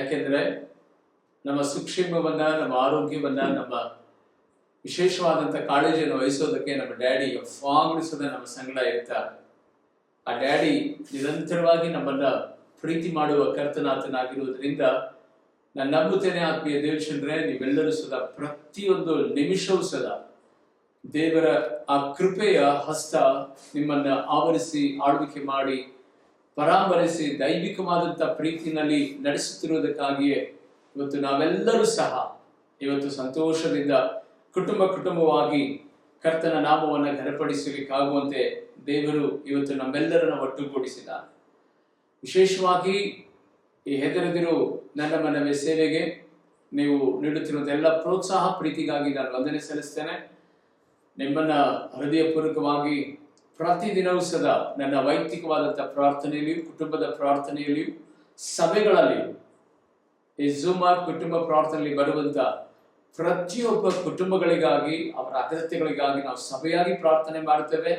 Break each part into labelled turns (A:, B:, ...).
A: ಯಾಕೆಂದ್ರೆ ನಮ್ಮ ಸುಕ್ಷೇಮವನ್ನ, ನಮ್ಮ ಆರೋಗ್ಯವನ್ನ, ನಮ್ಮ ವಿಶೇಷವಾದಂಥ ಕಾಳಜಿಯನ್ನು ವಹಿಸೋದಕ್ಕೆ ನಮ್ಮ ಡ್ಯಾಡಿ ಯಾವಾಗಲೂ ಸದಾ ನಮ್ಮ ಸಂಗಡ ಇರ್ತಾರೆ. ಆ ಡ್ಯಾಡಿ ನಿರಂತರವಾಗಿ ನಮ್ಮನ್ನ ಪ್ರೀತಿ ಮಾಡುವ ಕರ್ತನಾಥನಾಗಿರುವುದರಿಂದ ನಾನು ನಂಬುತ್ತೇನೆ ಆತ್ಮೀಯ ದೇವಚಂದ್ರೆ, ನೀವೆಲ್ಲರೂ ಸದಾ ಪ್ರತಿಯೊಂದು ನಿಮಿಷವೂ ಸದಾ ದೇವರ ಆ ಕೃಪೆಯ ಹಸ್ತ ನಿಮ್ಮನ್ನ ಆವರಿಸಿ ಆಳ್ವಿಕೆ ಮಾಡಿ ಪರಾಮರಿಸಿ ದೈವಿಕವಾದಂಥ ಪ್ರೀತಿನಲ್ಲಿ ನಡೆಸುತ್ತಿರುವುದಕ್ಕಾಗಿಯೇ ಇವತ್ತು ನಾವೆಲ್ಲರೂ ಸಹ ಇವತ್ತು ಸಂತೋಷದಿಂದ ಕುಟುಂಬವಾಗಿ ಕರ್ತನ ನಾಮವನ್ನು ಘನಪಡಿಸಲಿಕ್ಕಾಗುವಂತೆ ದೇವರು ಇವತ್ತು ನಮ್ಮೆಲ್ಲರನ್ನ ಒಟ್ಟುಗೂಡಿಸಿದ. ವಿಶೇಷವಾಗಿ ಈ ಹೆದರದಿರು ನನ್ನ ಮನವೇ ಸೇವೆಗೆ ನೀವು ನೀಡುತ್ತಿರುವುದೆಲ್ಲ ಪ್ರೋತ್ಸಾಹ ಪ್ರೀತಿಗಾಗಿ ನಾನು ವಂದನೆ ಸಲ್ಲಿಸ್ತೇನೆ. ನಿಮ್ಮನ್ನ ಹೃದಯಪೂರ್ವಕವಾಗಿ ಪ್ರತಿದಿನವೂ ಸದಾ ನನ್ನ ವೈಯಕ್ತಿಕವಾದಂಥ ಪ್ರಾರ್ಥನೆಯಲ್ಲಿಯೂ, ಕುಟುಂಬದ ಪ್ರಾರ್ಥನೆಯಲ್ಲಿಯೂ, ಸಭೆಗಳಲ್ಲಿಯೂ, ಈ ಝೂಮಾರ್ ಕುಟುಂಬ ಪ್ರಾರ್ಥನೆಯಲ್ಲಿ ಬರುವಂತ ಪ್ರತಿಯೊಬ್ಬ ಕುಟುಂಬಗಳಿಗಾಗಿ, ಅವರ ಅಗತ್ಯಗಳಿಗಾಗಿ ನಾವು ಸಭೆಯಾಗಿ ಪ್ರಾರ್ಥನೆ ಮಾಡುತ್ತೇವೆ.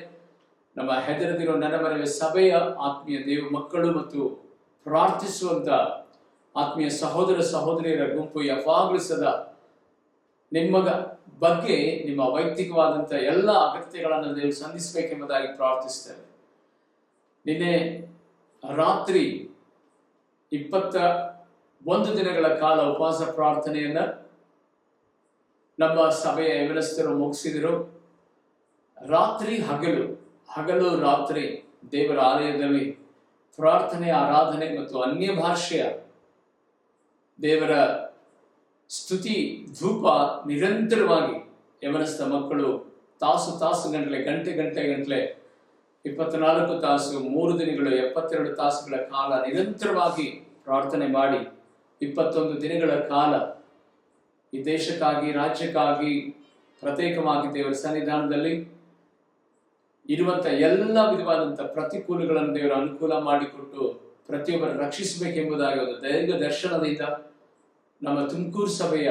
A: ನಮ್ಮ ಹೆದರದಿರೋ ನನ್ನ ಮನವೇ ಸಭೆಯ ಆತ್ಮೀಯ ದೇವ ಮಕ್ಕಳು ಮತ್ತು ಪ್ರಾರ್ಥಿಸುವಂತ ಆತ್ಮೀಯ ಸಹೋದರ ಸಹೋದರಿಯರ ಗುಂಪು ಯಾವಾಗಲೂ ಸದಾ ನಿಮ್ಮ ಬಗ್ಗೆ, ನಿಮ್ಮ ವೈಯಕ್ತಿಕವಾದಂಥ ಎಲ್ಲ ಅಗತ್ಯಗಳನ್ನು ದೇವರು ಸಂಧಿಸಬೇಕೆಂಬುದಾಗಿ ಪ್ರಾರ್ಥಿಸ್ತೇವೆ. ನಿನ್ನೆ ರಾತ್ರಿ 21 ದಿನಗಳ ಕಾಲ ಉಪವಾಸ ಪ್ರಾರ್ಥನೆಯನ್ನ ನಮ್ಮ ಸಭೆಯ ಯವನಸ್ಥರು ಮುಗಿಸಿದರು. ರಾತ್ರಿ ಹಗಲು ರಾತ್ರಿ ದೇವರ ಆಲಯದಲ್ಲಿ ಪ್ರಾರ್ಥನೆ, ಆರಾಧನೆ ಮತ್ತು ಅನ್ಯ ಭಾಷೆಯ ದೇವರ ಸ್ತುತಿ ಧೂಪ ನಿರಂತರವಾಗಿ ಯವನಸ್ಥ ಮಕ್ಕಳು ತಾಸು ಗಂಟಲೆ, ಗಂಟೆ 24 ತಾಸು 3 ದಿನಗಳು 72 ತಾಸುಗಳ ಕಾಲ ನಿರಂತರವಾಗಿ ಪ್ರಾರ್ಥನೆ ಮಾಡಿ 21 ದಿನಗಳ ಕಾಲ ಈ ದೇಶಕ್ಕಾಗಿ, ರಾಜ್ಯಕ್ಕಾಗಿ ಪ್ರತ್ಯೇಕವಾಗಿ ದೇವರ ಸನ್ನಿಧಾನದಲ್ಲಿ ಇರುವಂತ ಎಲ್ಲ ವಿಧವಾದಂಥ ಪ್ರತಿಕೂಲಗಳನ್ನು ದೇವರ ಅನುಕೂಲ ಮಾಡಿಕೊಟ್ಟು ಪ್ರತಿಯೊಬ್ಬರು ರಕ್ಷಿಸಬೇಕೆಂಬುದಾಗಿ ಒಂದು ದೈವ ದರ್ಶನದಿಂದ ನಮ್ಮ ತುಮಕೂರು ಸಭೆಯ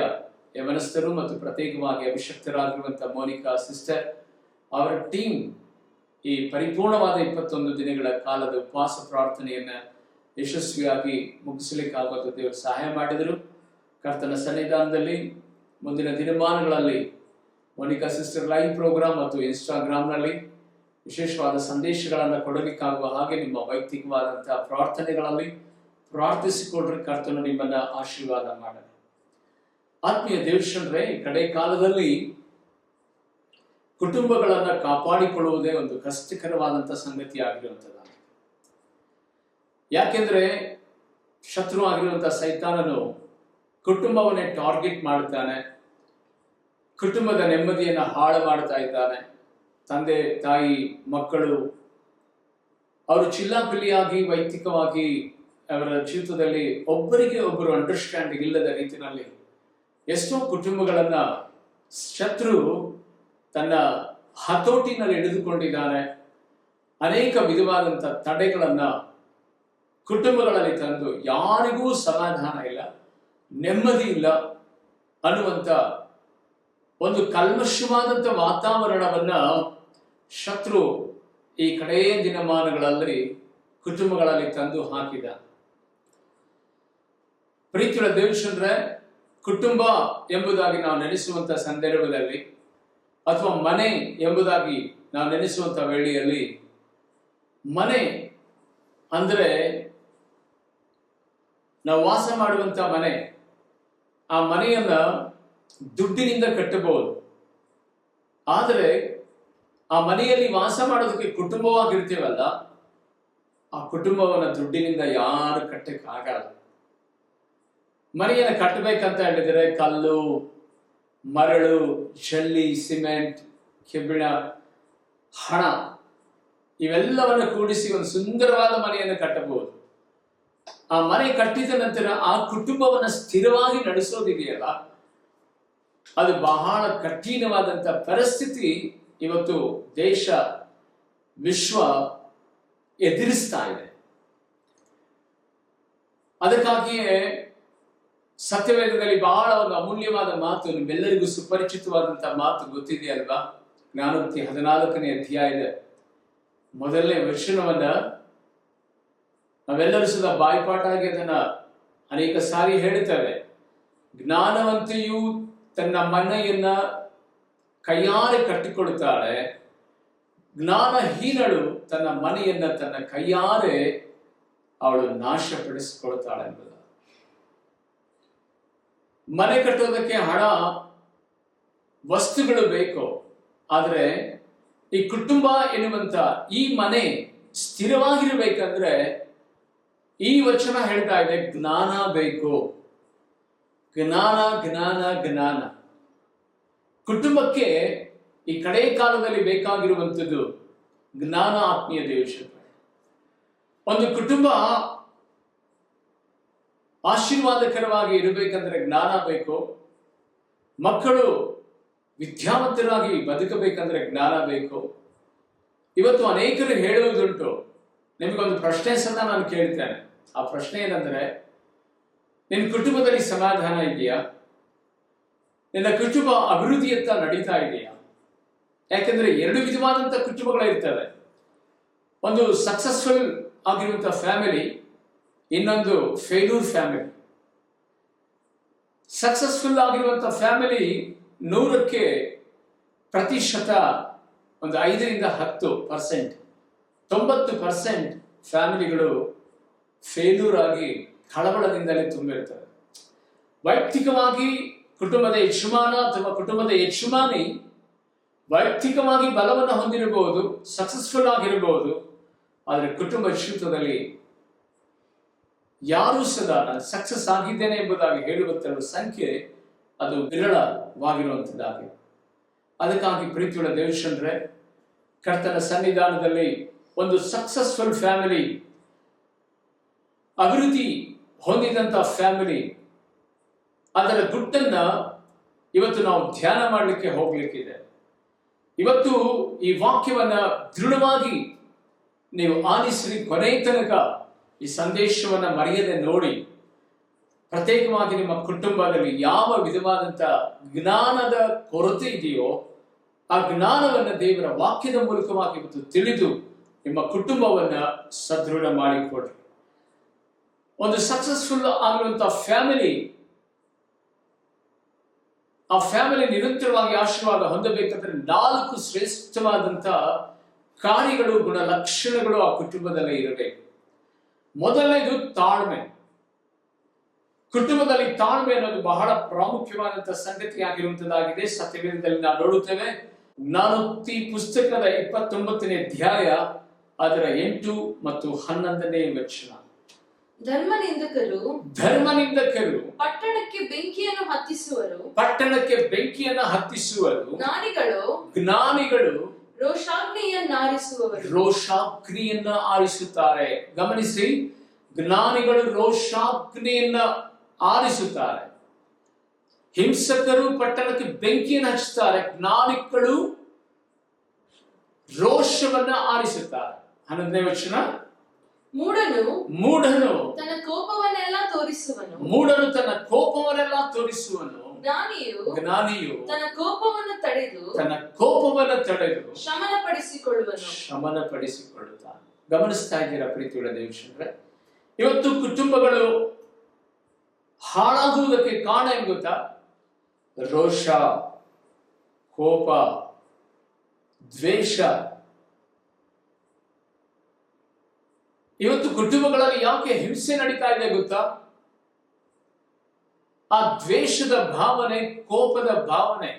A: ಯವನಸ್ಥರು ಮತ್ತು ಪ್ರತ್ಯೇಕವಾಗಿ ಅಭಿಷಕ್ತರಾಗಿರುವಂಥ ಮೋನಿಕಾ ಸಿಸ್ಟರ್ ಅವರ ಟೀಮ್ ಈ ಪರಿಪೂರ್ಣವಾದ 21 ದಿನಗಳ ಕಾಲದ ಉಪವಾಸ ಪ್ರಾರ್ಥನೆಯನ್ನ ಯಶಸ್ವಿಯಾಗಿ ಮುಗಿಸಲಿಕ್ಕಾಗುವಂಥ ದೇವರು ಸಹಾಯ ಮಾಡಿದರು. ಕರ್ತನ ಸನ್ನಿಧಾನದಲ್ಲಿ ಮುಂದಿನ ದಿನಮಾನಗಳಲ್ಲಿ ಮೋನಿಕಾ ಸಿಸ್ಟರ್ ಲೈವ್ ಪ್ರೋಗ್ರಾಮ್ ಮತ್ತು ಇನ್ಸ್ಟಾಗ್ರಾಮ್ನಲ್ಲಿ ವಿಶೇಷವಾದ ಸಂದೇಶಗಳನ್ನು ಕೊಡಲಿಕ್ಕಾಗುವ ಹಾಗೆ ನಿಮ್ಮ ವೈಯಕ್ತಿಕವಾದಂತಹ ಪ್ರಾರ್ಥನೆಗಳಲ್ಲಿ ಪ್ರಾರ್ಥಿಸಿಕೊಡ್ರಿ. ಕರ್ತನು ನಿಮ್ಮನ್ನ ಆಶೀರ್ವಾದ ಮಾಡಲಿ. ಆತ್ಮೀಯ ದೇವಶಂದ್ರೆ, ಈ ಕಡೆ ಕಾಲದಲ್ಲಿ ಕುಟುಂಬಗಳನ್ನ ಕಾಪಾಡಿಕೊಳ್ಳುವುದೇ ಒಂದು ಕಷ್ಟಕರವಾದಂಥ ಸಂಗತಿ ಆಗಿರುವಂಥದ್ದು. ಯಾಕೆಂದ್ರೆ ಶತ್ರು ಆಗಿರುವಂಥ ಸೈತಾನನು ಕುಟುಂಬವನ್ನೇ ಟಾರ್ಗೆಟ್ ಮಾಡುತ್ತಾನೆ, ಕುಟುಂಬದ ನೆಮ್ಮದಿಯನ್ನು ಹಾಳು ಮಾಡ್ತಾ ಇದ್ದಾನೆ. ತಂದೆ ತಾಯಿ ಮಕ್ಕಳು ಅವರು ಚಿಲ್ಲಾಪಿಲ್ಲಿಯಾಗಿ ವೈಯಕ್ತಿಕವಾಗಿ ಅವರ ಜೀವಿತದಲ್ಲಿ ಒಬ್ಬರಿಗೆ ಒಬ್ಬರು ಅಂಡರ್ಸ್ಟ್ಯಾಂಡಿಂಗ್ ಇಲ್ಲದ ರೀತಿಯಲ್ಲಿ ಎಷ್ಟೋ ಕುಟುಂಬಗಳನ್ನ ಶತ್ರು ತನ್ನ ಹತೋಟಿನಲ್ಲಿ ಹಿಡಿದುಕೊಂಡಿದ್ದಾನೆ. ಅನೇಕ ವಿಧವಾದಂಥ ತಡೆಗಳನ್ನ ಕುಟುಂಬಗಳಲ್ಲಿ ತಂದು ಯಾರಿಗೂ ಸಮಾಧಾನ ಇಲ್ಲ, ನೆಮ್ಮದಿ ಇಲ್ಲ ಅನ್ನುವಂಥ ಒಂದು ಕಲ್ಮಶವಾದಂಥ ವಾತಾವರಣವನ್ನ ಶತ್ರು ಈ ಕಡೆಯ ದಿನಮಾನಗಳಲ್ಲಿ ಕುಟುಂಬಗಳಲ್ಲಿ ತಂದು ಹಾಕಿದ. ಪ್ರೀತಿಯ ದೇವಚಂದ್ರೆ, ಕುಟುಂಬ ಎಂಬುದಾಗಿ ನಾವು ನೆನೆಸುವಂತ ಸಂದರ್ಭದಲ್ಲಿ ಅಥವಾ ಮನೆ ಎಂಬುದಾಗಿ ನಾವು ನೆನೆಸುವಂತ ವೇಳೆಯಲ್ಲಿ, ಮನೆ ಅಂದ್ರೆ ನಾವು ವಾಸ ಮಾಡುವಂತ ಮನೆ, ಆ ಮನೆಯನ್ನ ದುಡ್ಡಿನಿಂದ ಕಟ್ಟಬಹುದು. ಆದರೆ ಆ ಮನೆಯಲ್ಲಿ ವಾಸ ಮಾಡೋದಕ್ಕೆ ಕುಟುಂಬವಾಗಿರ್ತೇವಲ್ಲ, ಆ ಕುಟುಂಬವನ್ನ ದುಡ್ಡಿನಿಂದ ಯಾರು ಕಟ್ಟಕ್ಕಾಗಲ್ಲ. ಮನೆಯನ್ನು ಕಟ್ಟಬೇಕಂತ ಹೇಳಿದರೆ ಕಲ್ಲು, ಮರಳು, ಜಲ್ಲಿ, ಸಿಮೆಂಟ್, ಕೆಬ್ಬಿಣ, ಹಣ ಇವೆಲ್ಲವನ್ನು ಕೂಡಿಸಿ ಒಂದು ಸುಂದರವಾದ ಮನೆಯನ್ನು ಕಟ್ಟಬಹುದು. ಆ ಮನೆ ಕಟ್ಟಿದ ನಂತರ ಆ ಕುಟುಂಬವನ್ನ ಸ್ಥಿರವಾಗಿ ನಡೆಸೋದಿದೆಯಲ್ಲ, ಅದು ಬಹಳ ಕಠಿಣವಾದಂಥ ಪರಿಸ್ಥಿತಿ ಇವತ್ತು ದೇಶ, ವಿಶ್ವ ಎದುರಿಸ್ತಾ ಇದೆ. ಅದಕ್ಕಾಗಿಯೇ ಸತ್ಯವೇದದಲ್ಲಿ ಬಹಳ ಒಂದು ಅಮೂಲ್ಯವಾದ ಮಾತು, ನಿಮ್ಮೆಲ್ಲರಿಗೂ ಸುಪರಿಚಿತವಾದಂತಹ ಮಾತು ಗೊತ್ತಿದೆಯಲ್ವಾ? ಜ್ಞಾನೋಕ್ತಿ 14ನೇ ಅಧ್ಯಾಯದ 1ನೇ ವಚನವನ್ನ ನಾವೆಲ್ಲರೂ ಸುದ ಬಾಯ್ಪಾಟಾಗಿ ಅದನ್ನ ಅನೇಕ ಸಾರಿ ಹೇಳುತ್ತೇವೆ, ಜ್ಞಾನವಂತೆಯು ತನ್ನ ಮನೆಯನ್ನ ಕೈಯಾರೆ ಕಟ್ಟಿಕೊಳ್ಳುತ್ತಾಳೆ, ಜ್ಞಾನಹೀನಳು ತನ್ನ ಮನೆಯನ್ನ ತನ್ನ ಕೈಯಾರೆ ಅವಳು ನಾಶಪಡಿಸಿಕೊಳ್ತಾಳೆ ಎಂಬುದು. ಮನೆ ಕಟ್ಟೋದಕ್ಕೆ ಹಣ, ವಸ್ತುಗಳು ಬೇಕು. ಆದರೆ ಈ ಕುಟುಂಬ ಎನ್ನುವಂತ ಈ ಮನೆ ಸ್ಥಿರವಾಗಿರಬೇಕಂದ್ರೆ ಈ ವಚನ ಹೇಳ್ತಾ ಇದೆ, ಜ್ಞಾನ ಬೇಕು. ಜ್ಞಾನ ಜ್ಞಾನ ಜ್ಞಾನ. ಕುಟುಂಬಕ್ಕೆ ಈ ಕಡೆ ಕಾಲದಲ್ಲಿ ಬೇಕಾಗಿರುವಂಥದ್ದು ಜ್ಞಾನ. ಆತ್ಮೀಯ ದೇವಶಿಲ್ಪ, ಒಂದು ಕುಟುಂಬ ಆಶೀರ್ವಾದಕರವಾಗಿ ಇರಬೇಕಂದ್ರೆ ಜ್ಞಾನ ಬೇಕು. ಮಕ್ಕಳು ವಿದ್ಯಾವಂತರಾಗಿ ಬದುಕಬೇಕಂದ್ರೆ ಜ್ಞಾನ ಬೇಕು. ಇವತ್ತು ಅನೇಕರು ಹೇಳುವುದುಂಟು, ನಿಮಗೊಂದು ಪ್ರಶ್ನೆ ಸಹ ನಾನು ಕೇಳ್ತೇನೆ. ಆ ಪ್ರಶ್ನೆ ಏನಂದ್ರೆ, ನಿನ್ನ ಕುಟುಂಬದಲ್ಲಿ ಸಮಾಧಾನ ಇದೆಯಾ? ನಿನ್ನ ಕುಟುಂಬ ಅಭಿವೃದ್ಧಿಯತ್ತ ನಡೀತಾ ಇದೆಯಾ? ಯಾಕೆಂದ್ರೆ ಎರಡು ವಿಧವಾದಂಥ ಕುಟುಂಬಗಳಿರ್ತವೆ. ಒಂದು ಸಕ್ಸಸ್ಫುಲ್ ಆಗಿರುವಂಥ ಫ್ಯಾಮಿಲಿ, ಇನ್ನೊಂದು ಫೇಲ್ಯೂರ್ ಫ್ಯಾಮಿಲಿ. ಸಕ್ಸಸ್ಫುಲ್ ಆಗಿರುವಂಥ ಫ್ಯಾಮಿಲಿ 100ಕ್ಕೆ ಪ್ರತಿಶತ ಒಂದು 5ರಿಂದ 10%, 90% ಫ್ಯಾಮಿಲಿಗಳು ಫೇಲ್ಯೂರ್ ಆಗಿ ಕಳವಳದಿಂದಲೇ ತುಂಬಿರ್ತವೆ. ವೈಯಕ್ತಿಕವಾಗಿ ಕುಟುಂಬದ ಯಜಮಾನ ಅಥವಾ ಕುಟುಂಬದ ಯಜಮಾನಿ ವೈಯಕ್ತಿಕವಾಗಿ ಬಲವನ್ನು ಹೊಂದಿರಬಹುದು, ಸಕ್ಸಸ್ಫುಲ್ ಆಗಿರಬಹುದು, ಆದರೆ ಕುಟುಂಬ ಜೀವಿತದಲ್ಲಿ ಯಾರೂ ಸದಾ ನಾನು ಸಕ್ಸಸ್ ಆಗಿದ್ದೇನೆ ಎಂಬುದಾಗಿ ಹೇಳುವಂತಹ ಸಂಖ್ಯೆ ಅದು ವಿರಳವಾಗಿರುವಂಥದ್ದಾಗಿದೆ. ಅದಕ್ಕಾಗಿ ಪ್ರೀತಿಯುಳ್ಳ ದೇವಶಂದ್ರೆ, ಕರ್ತನ ಸನ್ನಿಧಾನದಲ್ಲಿ ಒಂದು ಸಕ್ಸಸ್ಫುಲ್ ಫ್ಯಾಮಿಲಿ, ಅಭಿವೃದ್ಧಿ ಹೊಂದಿದಂಥ ಫ್ಯಾಮಿಲಿ, ಅದರ ಗುಟ್ಟನ್ನ ಇವತ್ತು ನಾವು ಧ್ಯಾನ ಮಾಡಲಿಕ್ಕೆ ಹೋಗ್ಲಿಕ್ಕಿದೆ. ಇವತ್ತು ಈ ವಾಕ್ಯವನ್ನ ದೃಢವಾಗಿ ನೀವು ಆಲಿಸಿ ಕೊನೆ ತನಕ ಈ ಸಂದೇಶವನ್ನ ಮರೆಯದೆ ನೋಡಿ, ಪ್ರತ್ಯೇಕವಾಗಿ ನಿಮ್ಮ ಕುಟುಂಬದಲ್ಲಿ ಯಾವ ವಿಧವಾದಂಥ ಜ್ಞಾನದ ಕೊರತೆ ಇದೆಯೋ ಆ ಜ್ಞಾನವನ್ನ ದೇವರ ವಾಕ್ಯದ ಮೂಲಕವಾಗಿ ಇವತ್ತು ತಿಳಿದು ನಿಮ್ಮ ಕುಟುಂಬವನ್ನ ಸದೃಢ ಮಾಡಿಕೊಡ್ರಿ. ಒಂದು ಸಕ್ಸಸ್ಫುಲ್ ಆಗಿರುವಂತಹ ಫ್ಯಾಮಿಲಿ, ಆ ಫ್ಯಾಮಿಲಿ ನಿರಂತರವಾಗಿ ಆಶೀರ್ವಾದ ಹೊಂದಬೇಕಂದ್ರೆ 4 ಶ್ರೇಷ್ಠವಾದಂಥ ಕಾರ್ಯಗಳು, ಗುಣಲಕ್ಷಣಗಳು ಆ ಕುಟುಂಬದಲ್ಲಿ ಇರಬೇಕು. ಮೊದಲನೇದು ತಾಳ್ಮೆ. ಕುಟುಂಬದಲ್ಲಿ ತಾಳ್ಮೆ ಅನ್ನೋದು ಬಹಳ ಪ್ರಾಮುಖ್ಯವಾದಂತಹ ಸಂಗತಿ ಆಗಿರುವಂತದ್ದಾಗಿದೆ. ಸತ್ಯವೇದದಲ್ಲಿ ನಾವು ನೋಡುತ್ತೇವೆ. ಜ್ಞಾನೋಕ್ತಿ ಪುಸ್ತಕದ 29ನೇ ಅಧ್ಯಾಯ ಅದರ 8 ಮತ್ತು 11ನೇ ವಚನ. ಧರ್ಮನಿಂದಕರು
B: ಪಟ್ಟಣಕ್ಕೆ ಬೆಂಕಿಯನ್ನು ಹತ್ತಿಸುವರು.
A: ಜ್ಞಾನಿಗಳು
B: ರೋಷಾಗ್ನಿಯನ್ನ
A: ಆರಿಸುತ್ತಾರೆ. ಗಮನಿಸಿ, ಜ್ಞಾನಿಗಳು ರೋಷಾಗ್ನಿಯನ್ನ ಆರಿಸುತ್ತಾರೆ. ಹಿಂಸಕರು ಪಟ್ಟಣಕ್ಕೆ ಬೆಂಕಿಯನ್ನು ಹಚ್ಚುತ್ತಾರೆ, ಜ್ಞಾನಿಗಳು ರೋಷವನ್ನ ಆರಿಸುತ್ತಾರೆ. 11ನೇ ವಚನ. ಮೂಢನು
B: ತನ್ನ ಕೋಪವನ್ನೆಲ್ಲ
A: ತೋರಿಸುವನು,
B: ಜ್ಞಾನಿಯು ತನ್ನ ಕೋಪವನ್ನು ತಡೆದು
A: ಶಮನಪಡಿಸಿಕೊಳ್ಳುತ್ತಾನೆ. ಗಮನಿಸ್ತಾ ಇದ್ದೀರಾ ಪ್ರೀತಿಯುಳ್ಳ ದೇವಶಂದ್ರೆ, ಇವತ್ತು ಕುಟುಂಬಗಳು ಹಾಳಾಗುವುದಕ್ಕೆ ಕಾರಣ ಏನು ಗೊತ್ತಾ? ರೋಷ, ಕೋಪ, ದ್ವೇಷ. ಇವತ್ತು ಕುಟುಂಬಗಳಲ್ಲಿ ಯಾಕೆ ಹಿಂಸೆ ನಡೀತಾ ಇದೆ ಗೊತ್ತಾ? ಆ ದ್ವೇಷದ ಭಾವನೆ, ಕೋಪದ ಭಾವನೆ.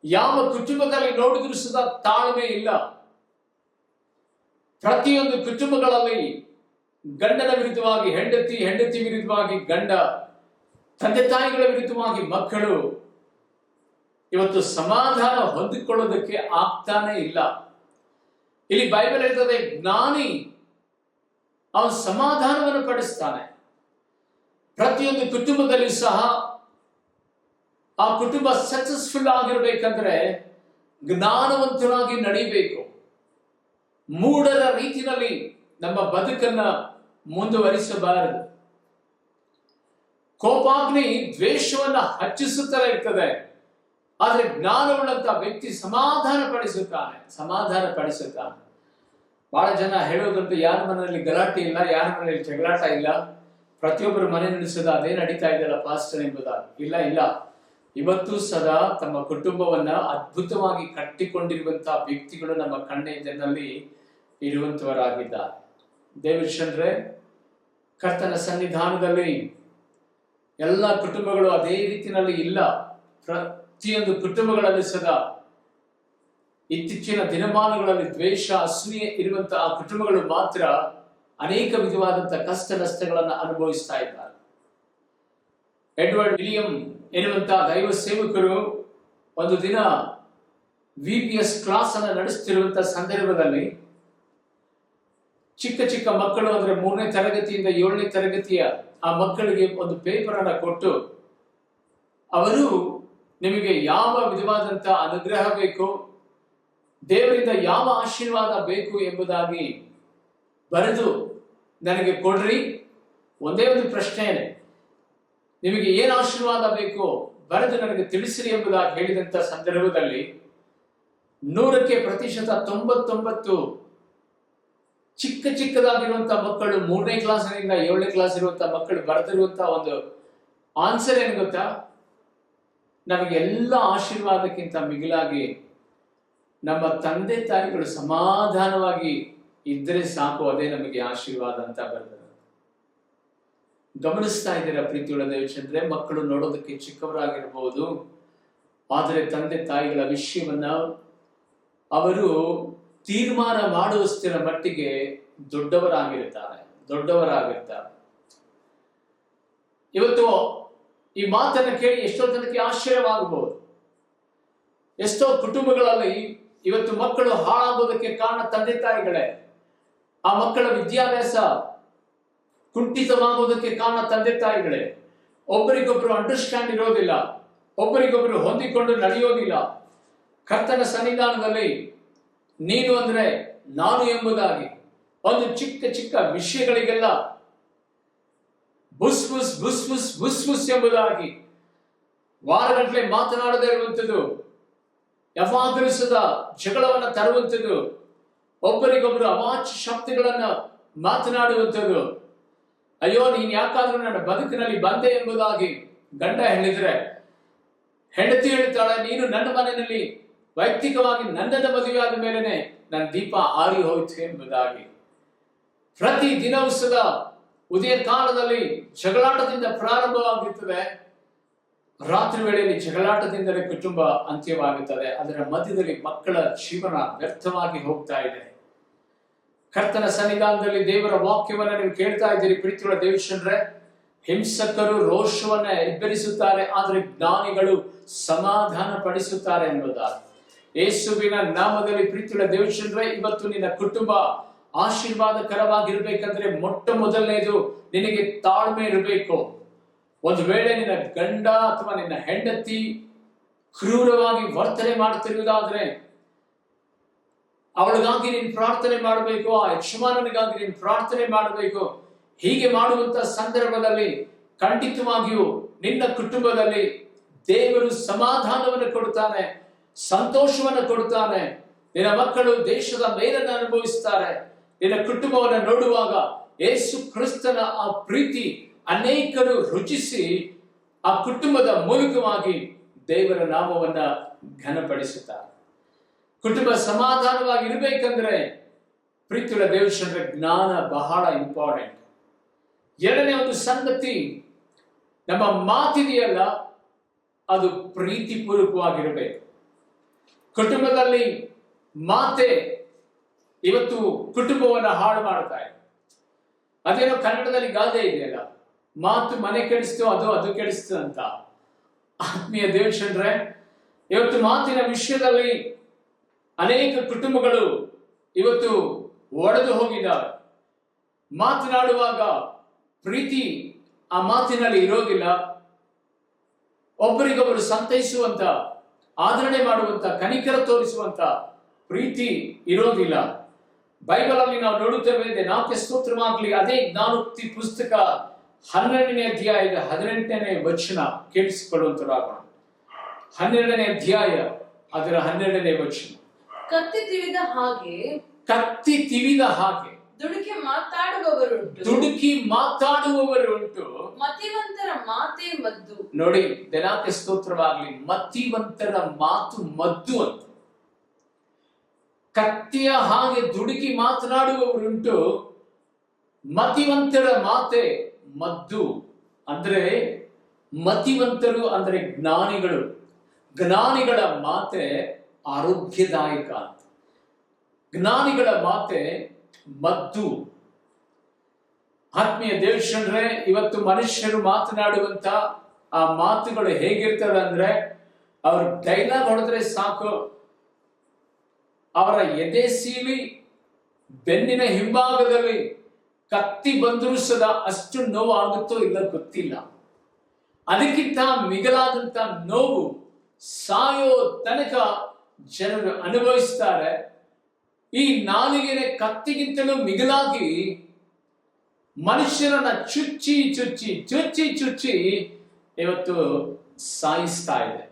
A: ಯಾವ ಕುಟುಂಬದಲ್ಲಿ ನೋಡಿದ್ರೂ ಸದಾ ತಾಳ್ಮೆ ಇಲ್ಲ. ಪ್ರತಿಯೊಂದು ಕುಟುಂಬಗಳಲ್ಲಿ ಗಂಡನ ವಿರುದ್ಧವಾಗಿ ಹೆಂಡತಿ, ಹೆಂಡತಿ ವಿರುದ್ಧವಾಗಿ ಗಂಡ, ತಂದೆ ತಾಯಿಗಳ ವಿರುದ್ಧವಾಗಿ ಮಕ್ಕಳು. ಇವತ್ತು ಸಮಾಧಾನ ಹೊಂದಿಕೊಳ್ಳೋದಕ್ಕೆ ಆಗ್ತಾನೆ ಇಲ್ಲ. ಇಲ್ಲಿ ಬೈಬಲ್ ಹೇಳ್ತದೆ, ಜ್ಞಾನಿ ಅವನು ಸಮಾಧಾನವನ್ನು ಪಡಿಸ್ತಾನೆ. ಪ್ರತಿಯೊಂದು ಕುಟುಂಬದಲ್ಲಿ ಸಹ ಆ ಕುಟುಂಬ ಸಕ್ಸಸ್ಫುಲ್ ಆಗಿರ್ಬೇಕಂದ್ರೆ ಜ್ಞಾನವಂತರಾಗಿ ನಡೀಬೇಕು. ಮೂಢರ ರೀತಿಯಲ್ಲಿ ನಮ್ಮ ಬದುಕನ್ನ ಮುಂದುವರಿಸಬಾರದು. ಕೋಪಾಗ್ನಿ ದ್ವೇಷವನ್ನ ಹಚ್ಚಿಸುತ್ತಲೇ ಇರ್ತದೆ. ಆದ್ರೆ ಜ್ಞಾನವುಳ್ಳಂತ ವ್ಯಕ್ತಿ ಸಮಾಧಾನ ಪಡಿಸುತ್ತಾನೆ. ಬಹಳ ಜನ ಹೇಳೋದಂತೂ, ಯಾರ ಮನೆಯಲ್ಲಿ ಗಲಾಟೆ ಇಲ್ಲ, ಯಾರ ಮನೆಯಲ್ಲಿ ಜಗಳಾಟ ಇಲ್ಲ, ಪ್ರತಿಯೊಬ್ಬರು ಮನೆ ನಡೆಸದ ಅದೇ ನಡೀತಾ ಇದೆಯಲ್ಲ ಪಾಸ್ಟರ್ ಎಂಬುದಾಗಿ. ಇಲ್ಲ ಇಲ್ಲ, ಇವತ್ತು ಸದಾ ತಮ್ಮ ಕುಟುಂಬವನ್ನ ಅದ್ಭುತವಾಗಿ ಕಟ್ಟಿಕೊಂಡಿರುವಂತಹ ವ್ಯಕ್ತಿಗಳು ನಮ್ಮ ಕಣ್ಣೆದುರಿನಲ್ಲಿ ಇರುವಂತವರಾಗಿದ್ದಾರೆ. ದೇವರಿಶಂದ್ರೆ, ಕರ್ತನ ಸನ್ನಿಧಾನದಲ್ಲಿ ಎಲ್ಲ ಕುಟುಂಬಗಳು ಅದೇ ರೀತಿಯಲ್ಲಿ ಇಲ್ಲ. ಪ್ರತಿಯೊಂದು ಕುಟುಂಬಗಳಲ್ಲಿ ಸದಾ ಇತ್ತೀಚಿನ ದಿನಮಾನಗಳಲ್ಲಿ ದ್ವೇಷ, ಅಸೂಯೆ ಇರುವಂತಹ ಆ ಕುಟುಂಬಗಳು ಮಾತ್ರ ಅನೇಕ ವಿಧವಾದಂತಹ ಕಷ್ಟ ನಷ್ಟಗಳನ್ನು ಅನುಭವಿಸ್ತಾ ಇದ್ದಾರೆ. ಎಡ್ವರ್ಡ್ ವಿಲಿಯಂ ಎನ್ನುವಂತಹ ದೈವ ಸೇವಕರು ಒಂದು ದಿನ VPS ಕ್ಲಾಸ್ ಅನ್ನು ನಡೆಸುತ್ತಿರುವಂತಹ ಸಂದರ್ಭದಲ್ಲಿ ಚಿಕ್ಕ ಚಿಕ್ಕ ಮಕ್ಕಳು, ಅಂದ್ರೆ 3ನೇ ತರಗತಿಯಿಂದ 7ನೇ ತರಗತಿಯ ಆ ಮಕ್ಕಳಿಗೆ ಒಂದು ಪೇಪರ್ ಅನ್ನ ಕೊಟ್ಟು, ಅವರು ನಿಮಗೆ ಯಾವ ವಿಧವಾದಂತಹ ಅನುಗ್ರಹ ಬೇಕು, ದೇವರಿಂದ ಯಾವ ಆಶೀರ್ವಾದ ಬೇಕು ಎಂಬುದಾಗಿ ಬರೆದು ನನಗೆ ಕೊಡ್ರಿ. ಒಂದೇ ಒಂದು ಪ್ರಶ್ನೆ, ನಿಮಗೆ ಏನು ಆಶೀರ್ವಾದ ಬೇಕು ಬರೆದು ನನಗೆ ತಿಳಿಸಿರಿ ಎಂಬುದಾಗಿ ಹೇಳಿದಂತ ಸಂದರ್ಭದಲ್ಲಿ 100% ಚಿಕ್ಕ ಚಿಕ್ಕದಾಗಿರುವಂತಹ ಮಕ್ಕಳು, 3ನೇ ಕ್ಲಾಸಿನಿಂದ 7ನೇ ಕ್ಲಾಸ್ ಇರುವಂತಹ ಮಕ್ಕಳು ಬರೆದಿರುವಂತಹ ಒಂದು ಆನ್ಸರ್ ಏನು ಗೊತ್ತಾ? ನಮಗೆ ಎಲ್ಲ ಆಶೀರ್ವಾದಕ್ಕಿಂತ ಮಿಗಿಲಾಗಿ ನಮ್ಮ ತಂದೆ ತಾಯಿಗಳು ಸಮಾಧಾನವಾಗಿ ಇದ್ರೆ ಸಾಕು, ಅದೇ ನಮಗೆ ಆಶೀರ್ವಾದ ಅಂತ ಬರೆದರು. ಗಮನಿಸ್ತಾ ಇದ್ದೀರಾ ಪ್ರೀತಿಯುಳ್ಳ ದೇವಚಂದ್ರೆ? ಮಕ್ಕಳು ನೋಡೋದಕ್ಕೆ ಚಿಕ್ಕವರಾಗಿರಬಹುದು, ಆದರೆ ತಂದೆ ತಾಯಿಗಳ ವಿಷಯವನ್ನ ಅವರು ತೀರ್ಮಾನ ಮಾಡುವಷ್ಟರ ಮಟ್ಟಿಗೆ ದೊಡ್ಡವರಾಗಿರ್ತಾರೆ. ಇವತ್ತು ಈ ಮಾತನ್ನು ಕೇಳಿ ಎಷ್ಟೋ ಜನಕ್ಕೆ ಆಶ್ಚರ್ಯವಾಗಬಹುದು. ಎಷ್ಟೋ ಕುಟುಂಬಗಳಲ್ಲಿ ಇವತ್ತು ಮಕ್ಕಳು ಹಾಳಾಗೋದಕ್ಕೆ ಕಾರಣ ತಂದೆ ತಾಯಿಗಳೇ. ಆ ಮಕ್ಕಳ ವಿದ್ಯಾಭ್ಯಾಸ ಕುಂಠಿತವಾಗುವುದಕ್ಕೆ ಕಾರಣ ತಂದೆ ತಾಯಿಗಳೇ. ಒಬ್ಬರಿಗೊಬ್ಬರು ಅಂಡರ್ಸ್ಟ್ಯಾಂಡ್ ಇರೋದಿಲ್ಲ, ಒಬ್ಬರಿಗೊಬ್ಬರು ಹೊಂದಿಕೊಂಡು ನಡೆಯೋದಿಲ್ಲ. ಕರ್ತನ ಸನ್ನಿಧಾನದಲ್ಲಿ ನೀನು ಅಂದ್ರೆ ನಾನು ಎಂಬುದಾಗಿ ಒಂದು ಚಿಕ್ಕ ಚಿಕ್ಕ ವಿಷಯಗಳಿಗೆಲ್ಲ ಬುಸ್ ಬುಸ್ ಬುಸ್ ಬುಸ್ ಬುಸ್ ಬುಸ್ ಎಂಬುದಾಗಿ ವಾರಗಟ್ಟಲೆ ಮಾತನಾಡದೇ ಇರುವಂಥದ್ದು, ಯಾವಾಗಲೂ ಸದಾ ಜಗಳವನ್ನ ತರುವಂಥದ್ದು, ಒಬ್ಬರಿಗೊಬ್ಬರು ಅವಾಚ್ಯ ಶಬ್ದಗಳನ್ನ ಮಾತನಾಡುವಂಥದ್ದು. ಅಯ್ಯೋ, ನೀನ್ ಯಾಕಾದ್ರೂ ನನ್ನ ಬದುಕಿನಲ್ಲಿ ಬಂದೆ ಎಂಬುದಾಗಿ ಗಂಡ ಹೇಳಿದ್ರೆ, ಹೆಂಡತಿ ಹೇಳ್ತಾಳೆ, ನೀನು ನನ್ನ ಮನೆಯಲ್ಲಿ ವೈಯಕ್ತಿಕವಾಗಿ ನನ್ನದ ಮದುವೆ ಆದ ಮೇಲೆನೆ ನನ್ನ ದೀಪ ಆರಿ ಹೋಯ್ತು ಎಂಬುದಾಗಿ. ಪ್ರತಿ ದಿನವೂ ಸದಾ ಉದಯ ಕಾಲದಲ್ಲಿ ಜಗಳಾಟದಿಂದ ಪ್ರಾರಂಭವಾಗುತ್ತದೆ, ರಾತ್ರಿ ವೇಳೆಯಲ್ಲಿ ಜಗಳಾಟದಿಂದಲೇ ಕುಟುಂಬ ಅಂತ್ಯವಾಗುತ್ತದೆ. ಅದರ ಮಧ್ಯದಲ್ಲಿ ಮಕ್ಕಳ ಜೀವನ ವ್ಯರ್ಥವಾಗಿ ಹೋಗ್ತಾ ಇದೆ. ಕರ್ತನ ಸನ್ನಿಧಾನದಲ್ಲಿ ದೇವರ ವಾಕ್ಯವನ್ನ ನೀವು ಕೇಳ್ತಾ ಇದ್ದೀರಿ ಪ್ರೀತಿಯುಳ್ಳ ದೇವಚಂದ್ರೆ. ಹಿಂಸಕರು ರೋಷವನ್ನ ಎಬ್ಬರಿಸುತ್ತಾರೆ, ಆದರೆ ಜ್ಞಾನಿಗಳು ಸಮಾಧಾನ ಪಡಿಸುತ್ತಾರೆ ಎಂಬುದಾಗಿ. ಯೇಸುವಿನ ನಾಮದಲ್ಲಿ ಪ್ರೀತಿಯುಳ್ಳ ದೇವಚಂದ್ರೆ, ಇವತ್ತು ನಿನ್ನ ಕುಟುಂಬ ಆಶೀರ್ವಾದಕರವಾಗಿರ್ಬೇಕಂದ್ರೆ ಮೊಟ್ಟ ಮೊದಲನೇದು ನಿನಗೆ ತಾಳ್ಮೆ ಇರಬೇಕು. ಒಂದು ವೇಳೆ ನಿನ್ನ ಗಂಡ ಅಥವಾ ನಿನ್ನ ಹೆಂಡತಿ ಕ್ರೂರವಾಗಿ ವರ್ತನೆ ಮಾಡುತ್ತಿರುವುದಾದ್ರೆ ಅವಳಿಗಾಗಿ ನೀನು ಪ್ರಾರ್ಥನೆ ಮಾಡಬೇಕು, ಆ ಯಜಮಾನನಿಗಾಗಿ ನೀನು ಪ್ರಾರ್ಥನೆ ಮಾಡಬೇಕು. ಹೀಗೆ ಮಾಡುವಂತ ಸಂದರ್ಭದಲ್ಲಿ ಖಂಡಿತವಾಗಿಯೂ ನಿನ್ನ ಕುಟುಂಬದಲ್ಲಿ ದೇವರು ಸಮಾಧಾನವನ್ನು ಕೊಡುತ್ತಾನೆ, ಸಂತೋಷವನ್ನು ಕೊಡುತ್ತಾನೆ. ನಿನ್ನ ಮಕ್ಕಳು ದೇಶದ ಮೇಲನ್ನು ಅನುಭವಿಸ್ತಾರೆ. ನಿನ್ನ ಕುಟುಂಬವನ್ನು ನೋಡುವಾಗ ಯೇಸು ಕ್ರಿಸ್ತನ ಆ ಪ್ರೀತಿ ಅನೇಕರು ರುಚಿಸಿ ಆ ಕುಟುಂಬದ ಮೂಲಕವಾಗಿ ದೇವರ ನಾಮವನ್ನ ಘನಪಡಿಸುತ್ತಾರೆ. ಕುಟುಂಬ ಸಮಾಧಾನವಾಗಿ ಇರಬೇಕಂದ್ರೆ ಪ್ರೀತಿಯುಳ್ಳ ದೇವಚಂದ್ರ, ಜ್ಞಾನ ಬಹಳ ಇಂಪಾರ್ಟೆಂಟ್. ಎರಡನೇ ಒಂದು ಸಂಗತಿ, ನಮ್ಮ ಮಾತಿದೆಯಲ್ಲ ಅದು ಪ್ರೀತಿಪೂರ್ವಕವಾಗಿರಬೇಕು. ಕುಟುಂಬದಲ್ಲಿ ಮಾತೆ ಇವತ್ತು ಕುಟುಂಬವನ್ನ ಹಾಳು ಮಾಡ್ತಾ ಇದೆ. ಅದೇನೋ ಕನ್ನಡದಲ್ಲಿ ಗಾದೆ ಇದೆಯಲ್ಲ, ಮಾತು ಮನೆ ಕೆಡಿಸ್ತು, ಅದು ಕೆಡಿಸ್ತು ಅಂತ. ಆತ್ಮೀಯ ದೇವಚಂದ್ರೆ, ಇವತ್ತು ಮಾತಿನ ವಿಷಯದಲ್ಲಿ ಅನೇಕ ಕುಟುಂಬಗಳು ಇವತ್ತು ಒಡೆದು ಹೋಗಿದ್ದಾರೆ. ಮಾತನಾಡುವಾಗ ಪ್ರೀತಿ ಆ ಮಾತಿನಲ್ಲಿ ಇರೋದಿಲ್ಲ. ಒಬ್ಬರಿಗೊಬ್ಬರು ಸಂತೈಸುವಂತ, ಆದರಣೆ ಮಾಡುವಂತ, ಕನಿಕರ ತೋರಿಸುವಂತ ಪ್ರೀತಿ ಇರೋದಿಲ್ಲ. ಬೈಬಲ್ ಅಲ್ಲಿ ನಾವು ನೋಡುತ್ತೇವೆ, ನಾಲ್ಕು ಸ್ತೋತ್ರವಾಗಲಿ, ಅದೇ ಜ್ಞಾನೋಕ್ತಿ ಪುಸ್ತಕ 12ನೇ ಅಧ್ಯಾಯದ 18ನೇ ವಚನ ಕೇಳಿಸಿಕೊಳ್ಳುವಂತರಾಗೋಣ. 12ನೇ ಅಧ್ಯಾಯ ಅದರ 12ನೇ ವಚನ.
B: ಕತ್ತಿ ತಿವಿದ ಹಾಗೆ ದುಡುಕಿ ಮಾತಾಡುವವರುಂಟು,
A: ದುಡುಕಿ ಮಾತಾಡುವವರುಂಟು,
B: ಮತಿವಂತರ ಮಾತೇ ಮದ್ದು.
A: ನೋಡಿ, ದೇವರಿಗೆ ಸ್ತೋತ್ರವಾಗಲಿ. ಮತಿವಂತರ ಮಾತು ಮದ್ದು ಅಂತ. ಕತ್ತಿಯ ಹಾಗೆ ದುಡುಕಿ ಮಾತನಾಡುವವರುಂಟು, ಮತಿವಂತರ ಮಾತೆ ಮದ್ದು. ಅಂದ್ರೆ ಮತಿವಂತರು ಅಂದ್ರೆ ಜ್ಞಾನಿಗಳು. ಜ್ಞಾನಿಗಳ ಮಾತೆ ಆರೋಗ್ಯದಾಯಕ ಅಂತ. ಜ್ಞಾನಿಗಳ ಮಾತೆ ಮದ್ದು. ಆತ್ಮೀಯ ದೇವಶಂದ್ರೆ, ಇವತ್ತು ಮನುಷ್ಯರು ಮಾತನಾಡುವಂತ ಆ ಮಾತುಗಳು ಹೇಗಿರ್ತವೆ ಅಂದ್ರೆ, ಅವ್ರ ಡೈಲಾಗ್ ಹೊಡೆದ್ರೆ ಸಾಕು, ಅವರ ಎದೆ ಸೀಳಿ ಬೆನ್ನಿನ ಹಿಂಭಾಗದಲ್ಲಿ ಕತ್ತಿ ಬಂದರೂ ಸದಾ ಅಷ್ಟು ನೋವು ಆಗುತ್ತೋ ಇಲ್ಲ ಗೊತ್ತಿಲ್ಲ. ಅದಕ್ಕಿಂತ ಮಿಗಿಲಾದಂತ ನೋವು ಸಾಯೋ ತನಕ ಜನರು ಅನುಭವಿಸ್ತಾರೆ. ಈ ನಾಲಿಗೆಯ ಕತ್ತಿಗಿಂತಲೂ ಮಿಗಿಲಾಗಿ ಮನುಷ್ಯರನ್ನ ಚುಚ್ಚಿ ಚುಚ್ಚಿ ಚುಚ್ಚಿ ಚುಚ್ಚಿ ಇವತ್ತು ಸಾಯಿಸ್ತಾ ಇದೆ.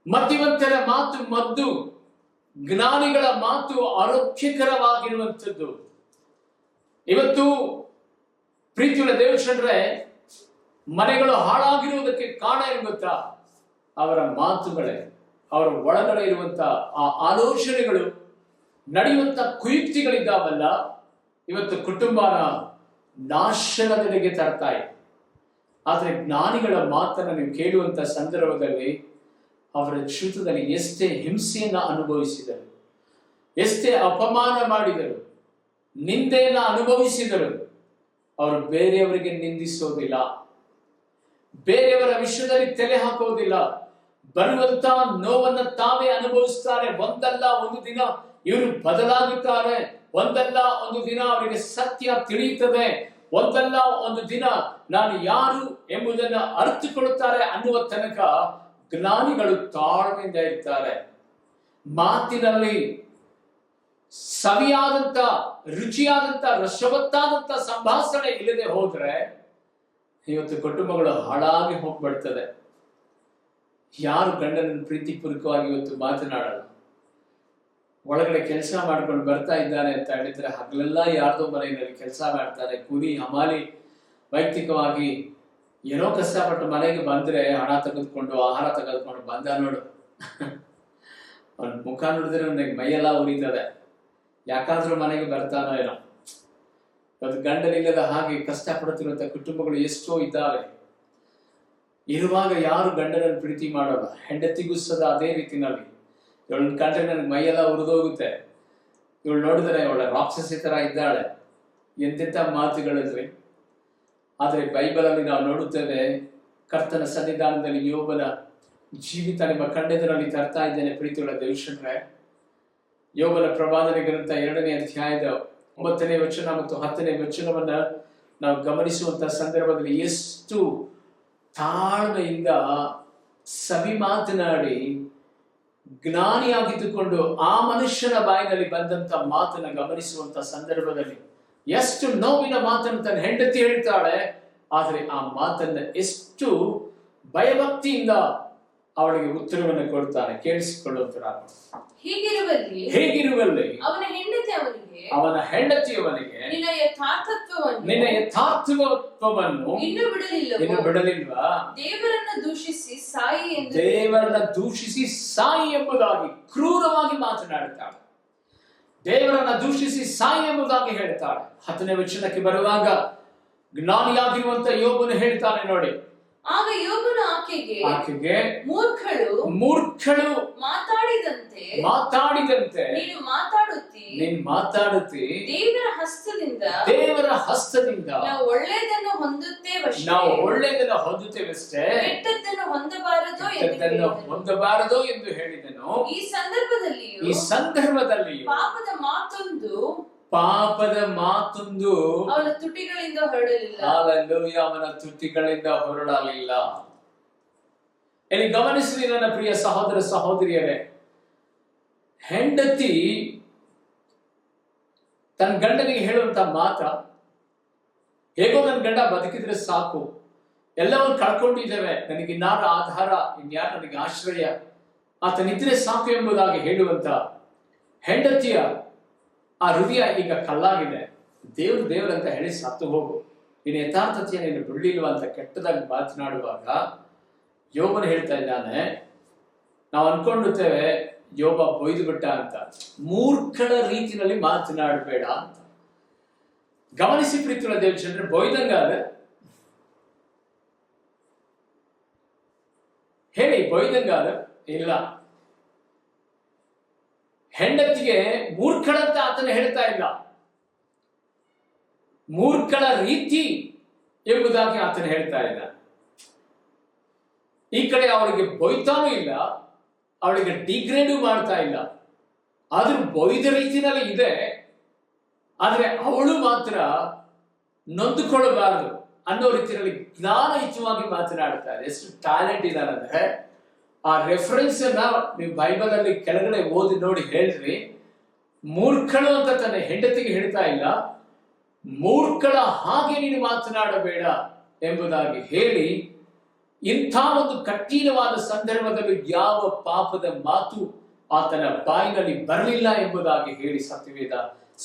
A: ಮತಿವಂತರ ಮಾತು ಮದ್ದು, ಜ್ಞಾನಿಗಳ ಮಾತು ಆರೋಗ್ಯಕರವಾಗಿರುವಂಥದ್ದು. ಇವತ್ತು ಪ್ರೀತಿಯುಳ್ಳ ದೇವಶಂದ್ರೆ, ಮನೆಗಳು ಹಾಳಾಗಿರುವುದಕ್ಕೆ ಕಾರಣ ಏನು ಗೊತ್ತಾ? ಅವರ ಮಾತುಗಳೇ. ಅವರ ಒಳಗಡೆ ಇರುವಂತ ಆ ಆಲೋಚನೆಗಳು, ನಡೆಯುವಂತ ಕುಯುಕ್ತಿಗಳಿದ್ದಾವಲ್ಲ, ಇವತ್ತು ಕುಟುಂಬನ ನಾಶನದೆಡೆಗೆ ತರ್ತಾ ಇದೆ. ಆದ್ರೆ ಜ್ಞಾನಿಗಳ ಮಾತನ್ನು ನೀವು ಕೇಳುವಂತ ಸಂದರ್ಭದಲ್ಲಿ ಅವರ ಜೀವಿತದಲ್ಲಿ ಎಷ್ಟೇ ಹಿಂಸೆಯನ್ನ ಅನುಭವಿಸಿದರು, ಎಷ್ಟೇ ಅಪಮಾನ ಮಾಡಿದರು, ನಿಂದೆಯನ್ನ ಅನುಭವಿಸಿದರು, ಅವರು ಬೇರೆಯವರಿಗೆ ನಿಂದಿಸೋದಿಲ್ಲ, ಬೇರೆಯವರ ವಿಷಯದಲ್ಲಿ ತಲೆ ಹಾಕೋದಿಲ್ಲ. ಬರುವಂತ ನೋವನ್ನ ತಾವೇ ಅನುಭವಿಸ್ತಾರೆ. ಒಂದಲ್ಲ ಒಂದು ದಿನ ಇವರು ಬದಲಾಗುತ್ತಾರೆ. ಒಂದಲ್ಲ ಒಂದು ದಿನ ಅವರಿಗೆ ಸತ್ಯ ತಿಳಿಯುತ್ತದೆ. ಒಂದಲ್ಲ ಒಂದು ದಿನ ನಾನು ಯಾರು ಎಂಬುದನ್ನು ಅರಿತುಕೊಳ್ಳುತ್ತಾರೆ ಅನ್ನುವ ತನಕ ಜ್ಞಾನಿಗಳು ತಾಳ್ಮೆಯಿಂದ ಇರ್ತಾರೆ. ಮಾತಿನಲ್ಲಿ ಸವಿಯಾದಂತ, ರುಚಿಯಾದಂತ, ರಸವತ್ತಾದಂತ ಸಂಭಾಷಣೆ ಇಲ್ಲದೆ ಹೋದ್ರೆ ಇವತ್ತು ಕುಟುಂಬಗಳು ಹಾಳಾಗಿ ಹೋಗ್ಬಿಡ್ತದೆ. ಯಾರು ಗಂಡನನ್ನು ಪ್ರೀತಿಪೂರ್ವಕವಾಗಿ ಇವತ್ತು ಮಾತನಾಡಲ್ಲ, ಒಳಗಡೆ ಕೆಲಸ ಮಾಡ್ಕೊಂಡು ಬರ್ತಾ ಇದ್ದಾನೆ ಅಂತ ಹೇಳಿದ್ರೆ ಹಗಲೆಲ್ಲ ಯಾರ್ದೋ ಮನೆಯಲ್ಲಿ ಕೆಲಸ ಮಾಡ್ತಾರೆ, ಕೂಲಿ ಹಮಾಲಿ, ವೈಯಕ್ತಿಕವಾಗಿ ಏನೋ ಕಷ್ಟಪಟ್ಟು ಮನೆಗೆ ಬಂದ್ರೆ ಹಣ ತೆಗೆದುಕೊಂಡು ಆಹಾರ ತೆಗೆದುಕೊಂಡು ಬಂದ ನೋಡು, ಅವನ ಮುಖ ನೋಡಿದ್ರೆ ನನಗೆ ಮೈಯೆಲ್ಲ ಉರಿತದೆ. ಯಾಕಾದ್ರೂ ಮನೆಗೆ ಬರ್ತಾನೋ ಏನೋ. ಇವತ್ತು ಗಂಡನಿಲ್ಲದ ಹಾಗೆ ಕಷ್ಟಪಡುತ್ತಿರುವಂತ ಕುಟುಂಬಗಳು ಎಷ್ಟೋ ಇದ್ದಾವೆ. ಇರುವಾಗ ಯಾರು ಗಂಡನನ್ನು ಪ್ರೀತಿ ಮಾಡೋಲ್ಲ, ಹೆಂಡತಿಗೂ ಸದಾ ಅದೇ ರೀತಿನಲ್ಲಿ. ಇವಳನ್ನ ಕಂಡ್ರೆ ನನಗೆ ಮೈಯೆಲ್ಲ ಉರಿದೋಗುತ್ತೆ, ಇವಳು ನೋಡಿದ್ರೆ ಅವಳ ರಾಕ್ಷಸಿ ತರ ಇದ್ದಾಳೆ, ಎಂತೆಂಥ ಮಾತುಗಳಿದ್ರಿ. ಆದರೆ ಬೈಬಲಲ್ಲಿ ನಾವು ನೋಡುತ್ತೇವೆ, ಕರ್ತನ ಸನ್ನಿಧಾನದಲ್ಲಿ ಯೋಬನ ಜೀವಿತ ನಿಮ್ಮ ಕಣ್ಣೆದುರಲ್ಲಿ ತರ್ತಾ ಇದ್ದೇನೆ ಪ್ರೀತಿಯುಳ್ಳ ದೇವಶಂದ್ರೆ. ಯೋಬನ ಪ್ರವಾದನೆ ಗ್ರಂಥ 2ನೇ ಅಧ್ಯಾಯದ 9ನೇ ವಚನ ಮತ್ತು 10ನೇ ವಚನವನ್ನ ನಾವು ಗಮನಿಸುವಂತ ಸಂದರ್ಭದಲ್ಲಿ ಎಷ್ಟು ತಾಳ್ಮೆಯಿಂದ ಸವಿ ಮಾತನಾಡಿ ಜ್ಞಾನಿಯಾಗಿದ್ದುಕೊಂಡು ಆ ಮನುಷ್ಯನ ಬಾಯಿನಲ್ಲಿ ಬಂದಂತ ಮಾತನ್ನ ಗಮನಿಸುವಂತ ಸಂದರ್ಭದಲ್ಲಿ ಎಷ್ಟು ನೋವಿನ ಮಾತನ್ನು ತನ್ನ ಹೆಂಡತಿ ಹೇಳ್ತಾಳೆ. ಆದ್ರೆ ಆ ಮಾತನ್ನ ಎಷ್ಟು ಭಯಭಕ್ತಿಯಿಂದ ಅವಳಿಗೆ ಉತ್ತರವನ್ನು ಕೊಡ್ತಾನೆ. ಕೇಳಿಸಿಕೊಳ್ಳುತ್ತರ. ಹೀಗಿರುವಲ್ಲಿ ಅವನ ಹೆಂಡತಿಯವನಿಗೆ ನಿನ್ನ ಯಥಾರ್ಥತ್ವವನ್ನು ಇನ್ನು ಬಿಡಲಿಲ್ವಾ? ದೇವರನ್ನ ದೂಷಿಸಿ ಸಾಯಿ ಎಂಬುದಾಗಿ ಕ್ರೂರವಾಗಿ ಮಾತನಾಡುತ್ತಾಳೆ. ದೇವರನ್ನ ದೂಷಿಸಿ ಸಾಯಿ ಎಂಬುದಾಗಿ ಹೇಳ್ತಾಳೆ. 10ನೇ ವಚನಕ್ಕೆ ಬರುವಾಗ ಜ್ಞಾನಿಯಾಗಿರುವಂತ ಯೋಬನು ಹೇಳ್ತಾನೆ ನೋಡಿ.
B: ಆಗ ಯೋಬನು ಆಕೆಗೆ ಮೂರ್ಖಳು ಮಾತಾಡಿದಂತೆ ನೀನು ಮಾತಾಡುತ್ತಿ ದೇವರ ಹಸ್ತದಿಂದ ನಾವು ಒಳ್ಳೆಯದನ್ನು ಹೊಂದುತ್ತೇವಷ್ಟೇ, ಕೆಟ್ಟದ್ದನ್ನು ಹೊಂದಬಾರದು ಎಂದು ಹೇಳಿದನು. ಈ ಸಂದರ್ಭದಲ್ಲಿ ಪಾಪದ ಮಾತೊಂದು ಅವನ ತುಟಿಗಳಿಂದ ಹೊರಡಲಿಲ್ಲ. ಇಲ್ಲಿ ಗಮನಿಸಿ ನನ್ನ ಪ್ರಿಯ ಸಹೋದರ ಸಹೋದರಿಯರೇ, ಹೆಂಡತಿ ತನ್ನ ಗಂಡನಿಗೆ ಹೇಳುವಂತ ಮಾತ, ಹೇಗೋ ನನ್ನ ಗಂಡ ಬದುಕಿದ್ರೆ ಸಾಕು, ಎಲ್ಲವನ್ನು ಕಳ್ಕೊಂಡಿದ್ದೇವೆ, ನನಗೆ ಇನ್ಯಾರ ಆಧಾರ, ಇನ್ಯಾರ ನನಗೆ ಆಶ್ರಯ, ಆತನಿದ್ರೆ ಸಾಕು ಎಂಬುದಾಗಿ ಹೇಳುವಂತ ಹೆಂಡತಿಯ
A: ಆ ಹೃದಯ ಈಗ ಕಲ್ಲಾಗಿದೆ, ದೇವ್ರಂತ ಹೇಳಿ ಸತ್ತು ಹೋಗು, ನೀನು ಯಥಾರ್ಥತೆಯ ನೀನು ಬಿಡ್ಲಿಲ್ವಾ ಅಂತ ಕೆಟ್ಟದಾಗಿ ಮಾತನಾಡುವಾಗ ಯೋಬನು ಹೇಳ್ತಾ ಇದ್ದಾನೆ, ನಾವು ಅನ್ಕೊಂಡಿರ್ತೇವೆ ಯೋಬ ಬೊಯ್ದು ಬಿಟ್ಟ ಅಂತ. ಮೂರ್ಖಳ ರೀತಿಯಲ್ಲಿ ಮಾತನಾಡಬೇಡ ಅಂತ. ಗಮನಿಸಿ ಪ್ರೀತಿಯುಳ್ಳ ದೇವಜನರೇ, ಬೊಯ್ದಂಗಾದ ಹೇಳಿ, ಬೊಯ್ದಂಗಾದ ಇಲ್ಲ. ಹೆಂಡತಿಗೆ ಮೂರ್ಖಳಂತ ಆತನ ಹೇಳ್ತಾ ಇಲ್ಲ, ಮೂರ್ಖಳ ರೀತಿ ಎಂಬುದಾಗಿ ಆತನ ಹೇಳ್ತಾ ಇಲ್ಲ. ಈ ಕಡೆ ಅವಳಿಗೆ ಬೊಯ್ತಾನೂ ಇಲ್ಲ, ಅವಳಿಗೆ ಡಿಗ್ರೇಡು ಮಾಡ್ತಾ ಇಲ್ಲ. ಆದ್ರೂ ಬೊಯ್ದ ರೀತಿನಲ್ಲಿ ಇದೆ, ಆದ್ರೆ ಅವಳು ಮಾತ್ರ ನೊಂದುಕೊಳ್ಳಬಾರದು ಅನ್ನೋ ರೀತಿಯಲ್ಲಿ ಜ್ಞಾನಯುತವಾಗಿ ಮಾತನಾಡ್ತಾರೆ. ಎಷ್ಟು ಟ್ಯಾಲೆಂಟ್ ಇದಾರಂದ್ರೆ, ಆ ರೆಫರೆನ್ಸ್ ಅನ್ನ ನೀವು ಬೈಬಲ್ ಅಲ್ಲಿ ಕೆಳಗಡೆ ಓದಿ ನೋಡಿ ಹೇಳ್ರಿ. ಮೂರ್ಖಳು ಅಂತ ತನ್ನ ಹೆಂಡತಿಗೆ ಹೇಳ್ತಾ ಇಲ್ಲ, ಮೂರ್ಖಳ ಹಾಗೆ ನೀನು ಮಾತನಾಡಬೇಡ ಎಂಬುದಾಗಿ ಹೇಳಿ, ಇಂಥ ಒಂದು ಕಠಿಣವಾದ ಸಂದರ್ಭದಲ್ಲಿ ಯಾವ ಪಾಪದ ಮಾತು ಆತನ ಬಾಯಿನಲ್ಲಿ ಬರಲಿಲ್ಲ ಎಂಬುದಾಗಿ ಹೇಳಿ ಸತ್ಯವೇದ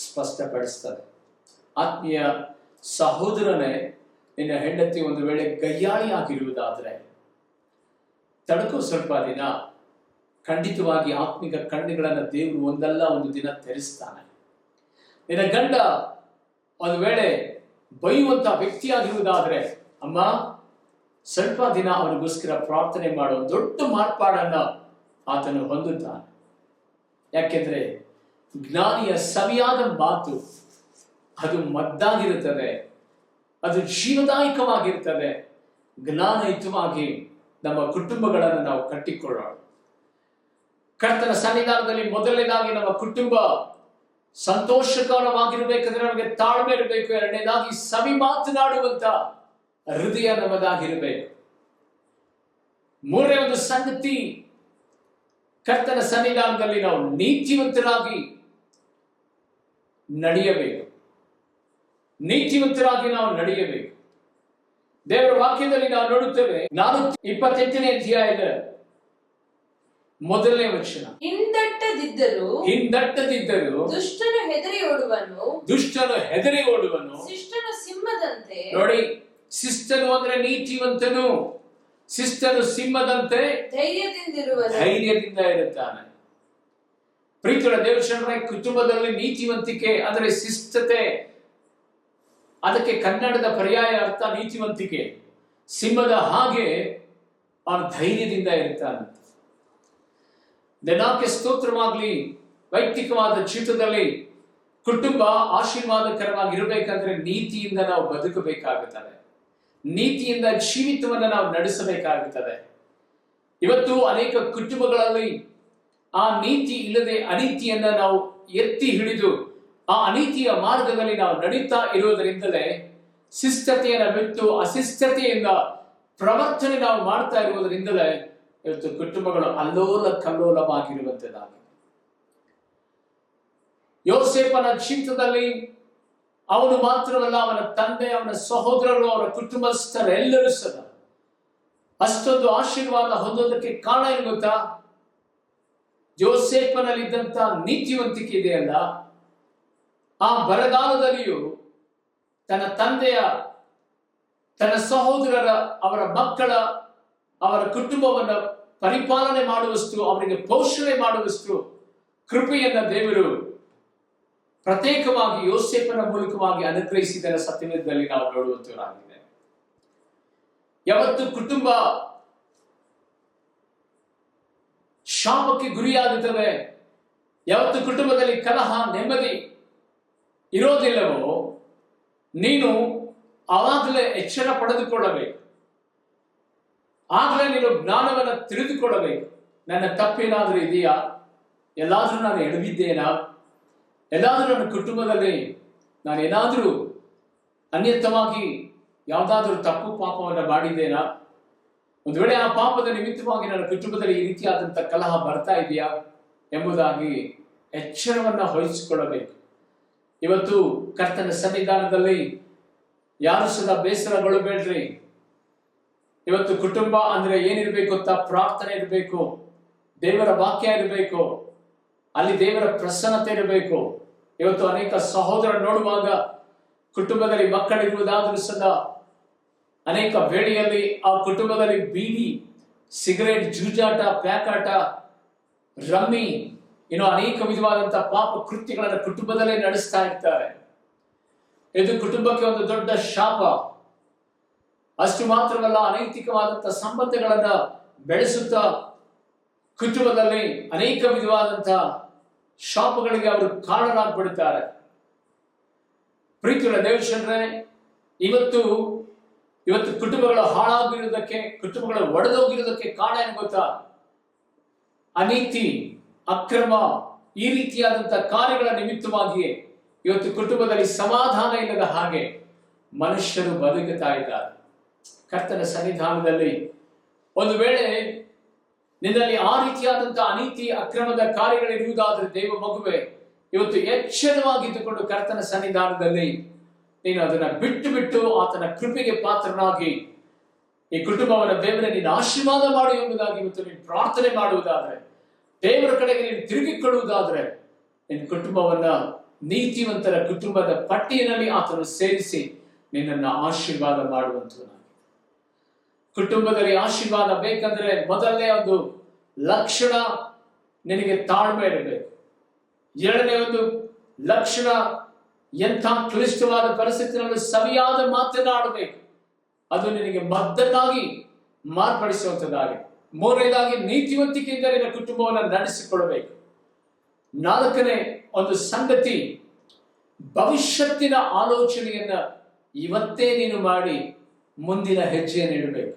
A: ಸ್ಪಷ್ಟಪಡಿಸ್ತದೆ. ಆತ್ಮೀಯ ಸಹೋದರನೇ, ನಿನ್ನ ಹೆಂಡತಿ ಒಂದು ವೇಳೆ ಗಯ್ಯಾಳಿ ಆಗಿರುವುದಾದ್ರೆ ತಡಕೋ ಸ್ವಲ್ಪ ದಿನ. ಖಂಡಿತವಾಗಿ ಆತ್ಮಿಕ ಕಣ್ಣುಗಳನ್ನು ದೇವರು ಒಂದಲ್ಲ ಒಂದು ದಿನ ತೆರೆಸ್ತಾನೆ. ನಿನ್ನ ಗಂಡ ಒಂದು ವೇಳೆ ಬೈಯುವಂತ ವ್ಯಕ್ತಿಯಾಗಿರುವುದಾದ್ರೆ, ಅಮ್ಮ ಸ್ವಲ್ಪ ದಿನ ಅವನಿಗೋಸ್ಕರ ಪ್ರಾರ್ಥನೆ ಮಾಡುವ ದೊಡ್ಡ ಮಾರ್ಪಾಡನ್ನ ಆತನು ಹೊಂದುತ್ತಾನೆ. ಯಾಕೆಂದ್ರೆ ಜ್ಞಾನಿಯ ಸವಿಯಾದ ಮಾತು ಅದು ಮದ್ದಾಗಿರುತ್ತದೆ, ಅದು ಜೀವದಾಯಕವಾಗಿರ್ತದೆ. ಜ್ಞಾನಯುತವಾಗಿ ನಮ್ಮ ಕುಟುಂಬಗಳನ್ನು ನಾವು ಕಟ್ಟಿಕೊಳ್ಳೋಣ. ಕರ್ತನ ಸನ್ನಿಧಾನದಲ್ಲಿ ಮೊದಲನೇದಾಗಿ ನಮ್ಮ ಕುಟುಂಬ ಸಂತೋಷಕರವಾಗಿರ್ಬೇಕಂದ್ರೆ ನಮಗೆ ತಾಳ್ಮೆ ಇರಬೇಕು. ಎರಡನೇದಾಗಿ ಸವಿ ಮಾತನಾಡುವಂತ ಹೃದಯ ನಮ್ಮದಾಗಿರಬೇಕು. ಮೂರನೇ ಒಂದು ಸಂಗತಿ, ಕರ್ತನ ಸನ್ನಿಧಾನದಲ್ಲಿ ನಾವು ನೀತಿವಂತರಾಗಿ ನಡೆಯಬೇಕು. ನೀತಿವಂತರಾಗಿ ನಾವು ನಡೆಯಬೇಕು. ದೇವರ ವಾಕ್ಯದಲ್ಲಿ ನಾವು ನೋಡುತ್ತೇವೆ, 28ನೇ ಅಧ್ಯಾಯದ ಮೊದಲನೇ ವಚನ, ಹಿಂದಟ್ಟದಿದ್ದರೂ ದುಷ್ಟನು ಹೆದರಿ ಓಡುವನು,
B: ಶಿಷ್ಟನು ಸಿಂಹದಂತೆ.
A: ನೋಡಿ, ಶಿಷ್ಟನು ಅಂದ್ರೆ ನೀತಿವಂತನು, ಶಿಷ್ಟನು ಸಿಂಹದಂತೆ ಧೈರ್ಯದಿಂದ ಇರುತ್ತಾನೆ. ಪ್ರೀತಿಯ ದೇವರ ಕುಟುಂಬದಲ್ಲಿ ನೀತಿವಂತಿಕೆ ಅಂದ್ರೆ ಶಿಸ್ತತೆ, ಅದಕ್ಕೆ ಕನ್ನಡದ ಪರ್ಯಾಯ ಅರ್ಥ ನೀತಿವಂತಿಕೆ. ಸಿಂಹದ ಹಾಗೆ ಅವನು ಧೈರ್ಯದಿಂದ ಇರ್ತಾನೆ. ದಿನಕ್ಕೆ ಸ್ತೋತ್ರವಾಗ್ಲಿ. ವೈಯಕ್ತಿಕವಾದ ಜೀವಿತದಲ್ಲಿ ಕುಟುಂಬ ಆಶೀರ್ವಾದಕರವಾಗಿರಬೇಕಂದ್ರೆ ನೀತಿಯಿಂದ ನಾವು ಬದುಕಬೇಕಾಗುತ್ತದೆ, ನೀತಿಯಿಂದ ಜೀವಿತವನ್ನು ನಾವು ನಡೆಸಬೇಕಾಗುತ್ತದೆ. ಇವತ್ತು ಅನೇಕ ಕುಟುಂಬಗಳಲ್ಲಿ ಆ ನೀತಿ ಇಲ್ಲದೆ ಅನೀತಿಯನ್ನ ನಾವು ಎತ್ತಿ ಹಿಡಿದು ಆ ಅನೀತಿಯ ಮಾರ್ಗದಲ್ಲಿ ನಾವು ನಡೀತಾ ಇರುವುದರಿಂದಲೇ ಶಿಸ್ತತೆಯನ್ನು ಬಿಟ್ಟು ಅಶಿಸ್ತತೆಯಿಂದ ಪ್ರವರ್ತನೆ ನಾವು ಮಾಡ್ತಾ ಇರುವುದರಿಂದಲೇ ಇವತ್ತು ಕುಟುಂಬಗಳು ಅಲ್ಲೋಲ ಕಲ್ಲೋಲವಾಗಿರುವಂತದ್ದಾಗಿದೆ. ಯೋಸೇಫನ ಜೀವಿತದಲ್ಲಿ ಅವನು ಮಾತ್ರವಲ್ಲ, ಅವನ ತಂದೆ, ಅವನ ಸಹೋದರರು, ಅವರ ಕುಟುಂಬಸ್ಥರೆಲ್ಲರೂ ಸಹ ಅಷ್ಟೊಂದು ಆಶೀರ್ವಾದ ಹೊಂದೋದಕ್ಕೆ ಕಾರಣ ಏನು ಗೊತ್ತಾ? ಯೋಸೇಫನಲ್ಲಿದ್ದಂತ ನೀತಿವಂತಿಕೆ ಇದೆಯಲ್ಲ, ಆ ಬರಗಾಲದಲ್ಲಿಯೂ ತನ್ನ ತಂದೆಯ, ತನ್ನ ಸಹೋದರರ, ಅವರ ಮಕ್ಕಳ, ಅವರ ಕುಟುಂಬವನ್ನು ಪರಿಪಾಲನೆ ಮಾಡುವಷ್ಟು, ಅವರಿಗೆ ಪೋಷಣೆ ಮಾಡುವಷ್ಟು ಕೃಪೆಯನ್ನ ದೇವರು ಪ್ರತ್ಯೇಕವಾಗಿ ಯೋಸೇಫನ ಮೂಲಕವಾಗಿ ಅನುಗ್ರಹಿಸಿದ ಸತ್ಯವೇದದಲ್ಲಿ ನಾವು ನೋಡುವಂತವರಾಗಿದೆ. ಯಾವತ್ತು ಕುಟುಂಬ ಶಾಪಕ್ಕೆ ಗುರಿಯಾಗುತ್ತವೆ, ಯಾವತ್ತು ಕುಟುಂಬದಲ್ಲಿ ಕಲಹ, ನೆಮ್ಮದಿ ಇರೋದಿಲ್ಲವೋ, ನೀನು ಆವಾಗಲೇ ಎಚ್ಚರ ಪಡೆದುಕೊಳ್ಳಬೇಕು. ಆಗಲೇ ನೀನು ಜ್ಞಾನವನ್ನು ತಿಳಿದುಕೊಳ್ಳಬೇಕು. ನನ್ನ ತಪ್ಪೇನಾದ್ರೂ ಇದೆಯಾ? ಎಲ್ಲಾದ್ರೂ ನಾನು ಎಡವಿದ್ದೇನಾ? ಎಲ್ಲಾದ್ರೂ ನನ್ನ ಕುಟುಂಬದಲ್ಲಿ ನಾನೇನಾದ್ರೂ ಅನ್ಯತವಾಗಿ ಯಾವುದಾದ್ರೂ ತಪ್ಪು ಪಾಪವನ್ನು ಮಾಡಿದ್ದೇನಾ? ಒಂದು ವೇಳೆ ಆ ಪಾಪದ ನಿಮಿತ್ತವಾಗಿ ನನ್ನ ಕುಟುಂಬದಲ್ಲಿ ಈ ರೀತಿಯಾದಂಥ ಕಲಹ ಬರ್ತಾ ಇದೆಯಾ ಎಂಬುದಾಗಿ ಎಚ್ಚರವನ್ನ ವಹಿಸಿಕೊಳ್ಳಬೇಕು. ಇವತ್ತು ಕರ್ತನ ಸನ್ನಿಧಾನದಲ್ಲಿ ಯಾರು ಸದಾ ಬೇಸರಗೊಳ್ಳಬೇಡ್ರಿ. ಇವತ್ತು ಕುಟುಂಬ ಅಂದ್ರೆ ಏನಿರ್ಬೇಕು ಅಂತ ಪ್ರಾರ್ಥನೆ ಇರಬೇಕು, ದೇವರ ವಾಕ್ಯ ಇರಬೇಕು, ಅಲ್ಲಿ ದೇವರ ಪ್ರಸನ್ನತೆ ಇರಬೇಕು. ಇವತ್ತು ಅನೇಕ ಸಹೋದರ ನೋಡುವಾಗ ಕುಟುಂಬದಲ್ಲಿ ಮಕ್ಕಳಿರುವುದಾದರೂ ಸಹ ಅನೇಕ ವೇಳೆಯಲ್ಲಿ ಆ ಕುಟುಂಬದಲ್ಲಿ ಬೀಡಿ, ಸಿಗರೇಟ್, ಜೂಜಾಟ, ಪ್ಯಾಕಾಟ, ರಮ್ಮಿ, ಇನ್ನು ಅನೇಕ ವಿಧವಾದಂತಹ ಪಾಪ ಕೃತ್ಯಗಳನ್ನು ಕುಟುಂಬದಲ್ಲೇ ನಡೆಸ್ತಾ ಇರ್ತಾರೆ. ಇದು ಕುಟುಂಬಕ್ಕೆ ಒಂದು ದೊಡ್ಡ ಶಾಪ. ಅಷ್ಟು ಮಾತ್ರವಲ್ಲ, ಅನೈತಿಕವಾದಂತಹ ಸಂಬಂಧಗಳನ್ನ ಬೆಳೆಸುತ್ತಾ ಕುಟುಂಬದಲ್ಲಿ ಅನೇಕ ವಿಧವಾದಂತಹ ಶಾಪಗಳಿಗೆ ಅವರು ಕಾರಣರಾಗ್ಬಿಡ್ತಾರೆ. ಪ್ರೀತಿಯುಳ್ಳ ದೇವಜನರೇ, ಇವತ್ತು ಕುಟುಂಬಗಳು ಹಾಳಾಗಿರುವುದಕ್ಕೆ, ಕುಟುಂಬಗಳು ಒಡೆದೋಗಿರುವುದಕ್ಕೆ ಕಾರಣ ಏನು ಗೊತ್ತಾ? ಅನೀತಿ, ಅಕ್ರಮ, ಈ ರೀತಿಯಾದಂತಹ ಕಾರ್ಯಗಳ ನಿಮಿತ್ತವಾಗಿಯೇ ಇವತ್ತು ಕುಟುಂಬದಲ್ಲಿ ಸಮಾಧಾನ ಇಲ್ಲದ ಹಾಗೆ ಮನುಷ್ಯರು ಬದುಕುತ್ತಾ ಇದ್ದಾರೆ. ಕರ್ತನ ಸನ್ನಿಧಾನದಲ್ಲಿ ಒಂದು ವೇಳೆ ನಿನ್ನಲ್ಲಿ ಆ ರೀತಿಯಾದಂತಹ ಅನೀತಿ, ಅಕ್ರಮದ ಕಾರ್ಯಗಳಿರುವುದಾದ್ರೆ ದೇವ ಮಗುವೆ, ಇವತ್ತು ಎಚ್ಚರವಾಗಿದ್ದುಕೊಂಡು ಕರ್ತನ ಸನ್ನಿಧಾನದಲ್ಲಿ ನೀನು ಅದನ್ನ ಬಿಟ್ಟು ಆತನ ಕೃಪೆಗೆ ಪಾತ್ರನಾಗಿ ಈ ಕುಟುಂಬವನ್ನ ದೇವರೇ ನೀನು ಆಶೀರ್ವಾದ ಮಾಡು ಎಂಬುದಾಗಿ ಇವತ್ತು ನೀನು ಪ್ರಾರ್ಥನೆ ಮಾಡುವುದಾದ್ರೆ, ದೇವರ ಕಡೆಗೆ ನೀನು ತಿರುಗಿಕೊಳ್ಳುವುದಾದ್ರೆ, ನಿನ್ನ ಕುಟುಂಬವನ್ನ ನೀತಿವಂತರ ಕುಟುಂಬದ ಪಟ್ಟಿಯಲ್ಲಿ ಆತನು ಸೇರಿಸಿ ನಿನ್ನನ್ನು ಆಶೀರ್ವಾದ ಮಾಡುವಂತ. ಕುಟುಂಬದಲ್ಲಿ ಆಶೀರ್ವಾದ ಬೇಕಂದ್ರೆ ಮೊದಲನೇ ಒಂದು ಲಕ್ಷಣ ನಿನಗೆ ತಾಳ್ಮೆ ಇರಬೇಕು. ಎರಡನೇ ಒಂದು ಲಕ್ಷಣ, ಎಂಥ ಕ್ಲಿಷ್ಟವಾದ ಪರಿಸ್ಥಿತಿಯಲ್ಲಿ ಸರಿಯಾದ ಮಾತನಾಡಬೇಕು, ಅದು ನಿನಗೆ ಮದ್ದನ್ನಾಗಿ ಮಾರ್ಪಡಿಸುವಂಥದ್ದಾಗಿ. ಮೂರನೇದಾಗಿ ನೀತಿವಂತಿಕೆಯಿಂದ ನಿನ್ನ ಕುಟುಂಬವನ್ನು ನಡೆಸಿಕೊಳ್ಳಬೇಕು. ನಾಲ್ಕನೇ ಒಂದು ಸಂಗತಿ, ಭವಿಷ್ಯತ್ತಿನ ಆಲೋಚನೆಯನ್ನ ಇವತ್ತೇ ನೀನು ಮಾಡಿ ಮುಂದಿನ ಹೆಜ್ಜೆಯನ್ನು ಇಡಬೇಕು.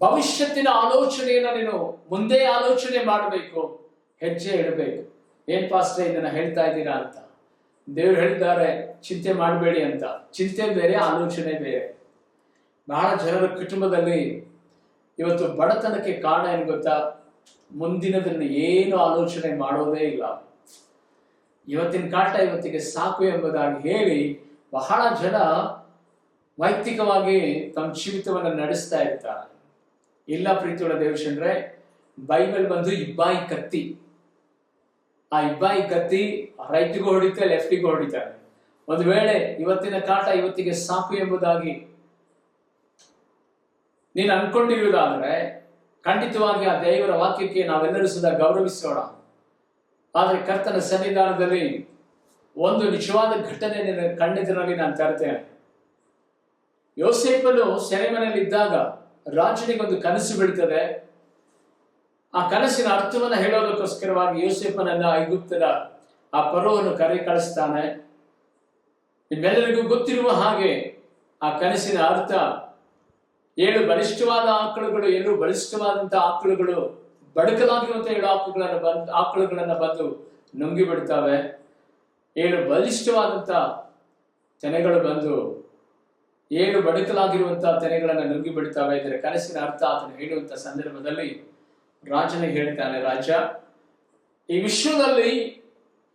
A: ಭವಿಷ್ಯತ್ತಿನ ಆಲೋಚನೆಯನ್ನ ನೀನು ಮುಂದೆ ಆಲೋಚನೆ ಮಾಡಬೇಕು, ಹೆಜ್ಜೆ ಇಡಬೇಕು. ಏನ್ ಪಾಸ್ಟ್ರೆ ಇದನ್ನ ಹೇಳ್ತಾ ಇದ್ದೀರಾ ಅಂತ. ದೇವರು ಹೇಳಿದ್ದಾರೆ ಚಿಂತೆ ಮಾಡಬೇಡಿ ಅಂತ. ಚಿಂತೆ ಬೇರೆ, ಆಲೋಚನೆ ಬೇರೆ. ಬಹಳ ಜನರ ಕುಟುಂಬದಲ್ಲಿ ಇವತ್ತು ಬಡತನಕ್ಕೆ ಕಾರಣ ಏನು ಗೊತ್ತಾ? ಮುಂದಿನದನ್ನು ಏನು ಆಲೋಚನೆ ಮಾಡೋದೇ ಇಲ್ಲ. ಇವತ್ತಿನ ಕಾಟ ಇವತ್ತಿಗೆ ಸಾಕು ಎಂಬುದಾಗಿ ಹೇಳಿ ಬಹಳ ಜನ ವೈಯಕ್ತಿಕವಾಗಿ ತಮ್ಮ ಜೀವಿತವನ್ನು ನಡೆಸ್ತಾ ಇರ್ತಾರೆ. ಇಲ್ಲ ಪ್ರೀತಿಯುಳ್ಳ ದೇವಜನರೇ, ಬೈಬಲ್ ಬಂದು ಇಬ್ಬಾಯಿ ಕತ್ತಿ. ಆ ಇಬ್ಬಾಯಿ ಕತ್ತಿ ರೈಟ್ಗೂ ಹೊಡಿತಾರೆ, ಲೆಫ್ಟಿಗೂ ಹೊಡಿತಾರೆ. ಒಂದು ವೇಳೆ ಇವತ್ತಿನ ಕಾಟ ಇವತ್ತಿಗೆ ಸಾಕು ಎಂಬುದಾಗಿ ನೀನು ಅನ್ಕೊಂಡಿರುವುದಾದ್ರೆ ಖಂಡಿತವಾಗಿ ಆ ದೇವರ ವಾಕ್ಯಕ್ಕೆ ನಾವೆಲ್ಲರೂ ಸದಾ ಗೌರವಿಸೋಣ. ಆದರೆ ಕರ್ತನ ಸನ್ನಿಧಾನದಲ್ಲಿ ಒಂದು ನಿಜವಾದ ಘಟನೆ ನಿನ್ನ ಕಣ್ಣೆದುರಲ್ಲಿ ನಾನು ತರ್ತೇನೆ. ಯೋಸೇಫನು ಸೆರೆಮನೆಯಲ್ಲಿ ಇದ್ದಾಗ ರಾಜನಿಗೆ ಒಂದು ಕನಸು ಬೀಳ್ತದೆ. ಆ ಕನಸಿನ ಅರ್ಥವನ್ನು ಹೇಳೋದಕ್ಕೋಸ್ಕರವಾಗಿ ಯೋಸೇಫನನ್ನ ಐಗುಪ್ತದ ಆ ಫರೋಹನು ಕಳಿಸ್ತಾನೆ. ನಿಮ್ಮೆಲ್ಲರಿಗೂ ಗೊತ್ತಿರುವ ಹಾಗೆ ಆ ಕನಸಿನ ಅರ್ಥ, 7 ಬಲಿಷ್ಠವಾದ ಆಕಳುಗಳು, 7 ಬಲಿಷ್ಠವಾದಂತಹ ಆಕಳುಗಳು, ಬಡಕಲಾಗಿರುವಂತಹ 7 ಆಕಳುಗಳನ್ನ ಬಂದು ನುಂಗಿ ಬಿಡ್ತಾವೆ. 7 ಬಲಿಷ್ಠವಾದಂತಹ ತೆನೆಗಳು ಬಂದು 7 ಬಡಕಲಾಗಿರುವಂತಹ ತೆನೆಗಳನ್ನ ನುಂಗಿ ಬಿಡ್ತಾವೆ. ಇದರ ಕನಸಿನ ಅರ್ಥ ಅದನ್ನು ಹೇಳುವಂತಹ ಸಂದರ್ಭದಲ್ಲಿ ರಾಜನಿಗೆ ಹೇಳ್ತಾನೆ, ರಾಜ, ಈ ವಿಶ್ವದಲ್ಲಿ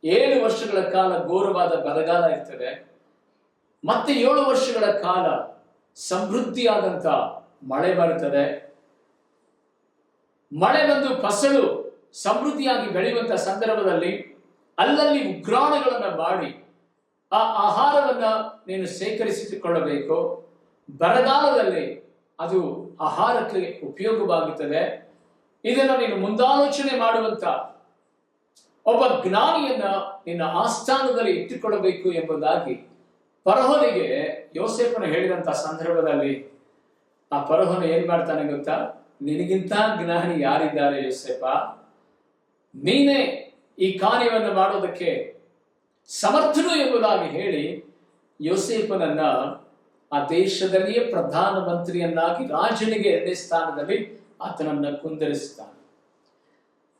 A: 7 ವರ್ಷಗಳ ಕಾಲ ಘೋರವಾದ ಬರಗಾಲ ಇರ್ತದೆ, ಮತ್ತೆ 7 ವರ್ಷಗಳ ಕಾಲ ಸಮೃದ್ಧಿಯಾದಂತ ಮಳೆ ಬರುತ್ತದೆ. ಮಳೆ ಬಂದು ಫಸಲು ಸಮೃದ್ಧಿಯಾಗಿ ಬೆಳೆಯುವಂತಹ ಸಂದರ್ಭದಲ್ಲಿ ಅಲ್ಲಲ್ಲಿ ಉಗ್ರಾಣಗಳನ್ನ ಮಾಡಿ ಆ ಆಹಾರವನ್ನ ನೀನು ಸೇಕರಿಸಿಕೊಳ್ಳಬೇಕು. ಬರಗಾಲದಲ್ಲಿ ಅದು ಆಹಾರಕ್ಕೆ ಉಪಯೋಗವಾಗುತ್ತದೆ. ಇದನ್ನ ನೀನು ಮುಂದಾಲೋಚನೆ ಮಾಡುವಂತ ಒಬ್ಬ ಜ್ಞಾನಿಯನ್ನ ನಿನ್ನ ಆಸ್ಥಾನದಲ್ಲಿ ಇಟ್ಟುಕೊಳ್ಳಬೇಕು ಎಂಬುದಾಗಿ ಫರೋಹನಿಗೆ ಯೋಸೇಫನು ಹೇಳಿದಂತ ಸಂದರ್ಭದಲ್ಲಿ ಆ ಫರೋಹನು ಏನ್ ಮಾಡ್ತಾನೆ ಗೊತ್ತಾ? ನಿನಗಿಂತ ಜ್ಞಾನಿ ಯಾರಿದ್ದಾರೆ ಯೋಸೇಫ? ನೀನೇ ಈ ಕಾರ್ಯವನ್ನು ಮಾಡೋದಕ್ಕೆ ಸಮರ್ಥನು ಎಂಬುದಾಗಿ ಹೇಳಿ ಯೋಸೇಫನನ್ನ ಆ ದೇಶದಲ್ಲಿಯೇ ಪ್ರಧಾನ ಮಂತ್ರಿಯನ್ನಾಗಿ ರಾಜನಿಗೆ 2ನೇ ಸ್ಥಾನದಲ್ಲಿ ಆತನನ್ನ ಕುಂದರಿಸ್ತಾನೆ.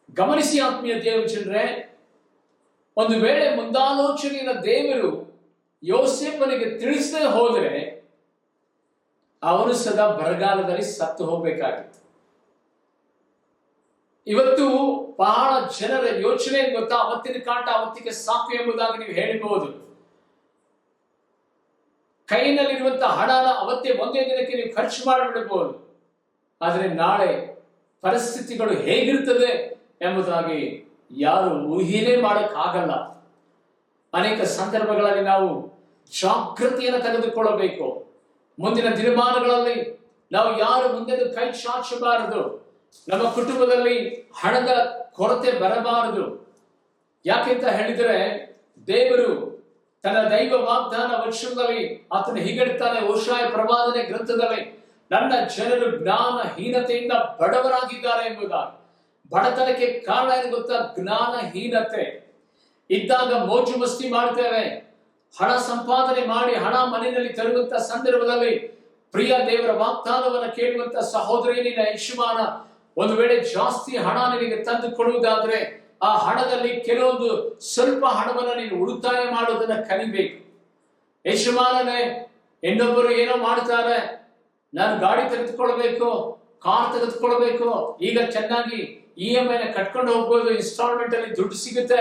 A: ಗಮನಿಸಿ ಆತ್ಮೀಯ ದೇವಜನರೇ, ಒಂದು ವೇಳೆ ಮುಂದಾಲೋಚನೆಯ ದೇವರು ಯೋಸೇಫನಿಗೆ ತಿಳಿಸದೆ ಹೋದರೆ ಅವನು ಸದಾ ಬರಗಾಲದಲ್ಲಿ ಸತ್ತು ಹೋಗ್ಬೇಕಾಗಿತ್ತು. ಇವತ್ತು ಬಹಳ ಜನರ ಯೋಚನೆ ಗೊತ್ತಾ? ಅವತ್ತಿನ ಕಾಟ ಅವತ್ತಿಗೆ ಸಾಕು ಎಂಬುದಾಗಿ ನೀವು ಹೇಳಬಹುದು. ಕೈನಲ್ಲಿರುವಂತಹ ಹಣನ ಅವತ್ತೇ ಒಂದೇ ದಿನಕ್ಕೆ ನೀವು ಖರ್ಚು ಮಾಡಿಬಿಡಬಹುದು. ಆದರೆ ನಾಳೆ ಪರಿಸ್ಥಿತಿಗಳು ಹೇಗಿರ್ತದೆ ಎಂಬುದಾಗಿ ಯಾರು ಊಹೆನೇ ಮಾಡಕ್ಕಾಗಲ್ಲ. ಅನೇಕ ಸಂದರ್ಭಗಳಲ್ಲಿ ನಾವು ಜಾಗೃತಿಯನ್ನು ತೆಗೆದುಕೊಳ್ಳಬೇಕು. ಮುಂದಿನ ದಿನಮಾನಗಳಲ್ಲಿ ನಾವು ಯಾರು ಮುಂದೆ ಕೈ ಚಾಚಬಾರದು. ನಮ್ಮ ಕುಟುಂಬದಲ್ಲಿ ಹಣದ ಕೊರತೆ ಬರಬಾರದು. ಯಾಕೆಂತ ಹೇಳಿದರೆ ದೇವರು ತನ್ನ ದೈವ ವಾಗ್ದಾನ ವರ್ಷದಲ್ಲಿ ಆತನ ಹೀಗೆಡ್ತಾನೆ, ಓಷಾಯ ಪ್ರವಾದನೆ ಗ್ರಂಥದಲ್ಲಿ, ನನ್ನ ಜನರು ಜ್ಞಾನಹೀನತೆಯಿಂದ ಬಡವರಾಗಿದ್ದಾರೆ ಎಂಬುದಾಗಿ. ಬಡತನಕ್ಕೆ ಕಾರಣ ಏನು ಗೊತ್ತಾ? ಜ್ಞಾನಹೀನತೆ. ಇದ್ದಾಗ ಮೋಜು ಮಸ್ತಿ ಮಾಡ್ತೇವೆ, ಹಣ ಸಂಪಾದನೆ ಮಾಡಿ ಹಣ ಮನೆಯಲ್ಲಿ ತರುವಂತ ಸಂದರ್ಭದಲ್ಲಿ ಪ್ರಿಯ ದೇವರ ವಾಗ್ದಾನವನ್ನು ಕೇಳುವಂತ ಸಹೋದರಿ, ನಿನ್ನ ಯಜಮಾನ ಒಂದು ವೇಳೆ ಜಾಸ್ತಿ ಹಣ ನಿನಗೆ ತಂದು ಕೊಡುವುದಾದ್ರೆ ಆ ಹಣದಲ್ಲಿ ಕೆಲವೊಂದು ಸ್ವಲ್ಪ ಹಣವನ್ನು ನೀನು ಉಳಿತಾಯ ಮಾಡೋದನ್ನ ಕಲಿಬೇಕು. ಯಜಮಾನನೇ, ಇನ್ನೊಬ್ಬರು ಏನೋ ಮಾಡ್ತಾರೆ, ನಾನು ಗಾಡಿ ತೆಗೆದುಕೊಳ್ಬೇಕು, ಕಾರ್ ತೆಗೆದುಕೊಳ್ಬೇಕು, ಈಗ ಚೆನ್ನಾಗಿ EMI ಕಟ್ಕೊಂಡು ಹೋಗ್ಬೋದು, ಇನ್ಸ್ಟಾಲ್ಮೆಂಟ್ ಅಲ್ಲಿ ದುಡ್ಡು ಸಿಗುತ್ತೆ,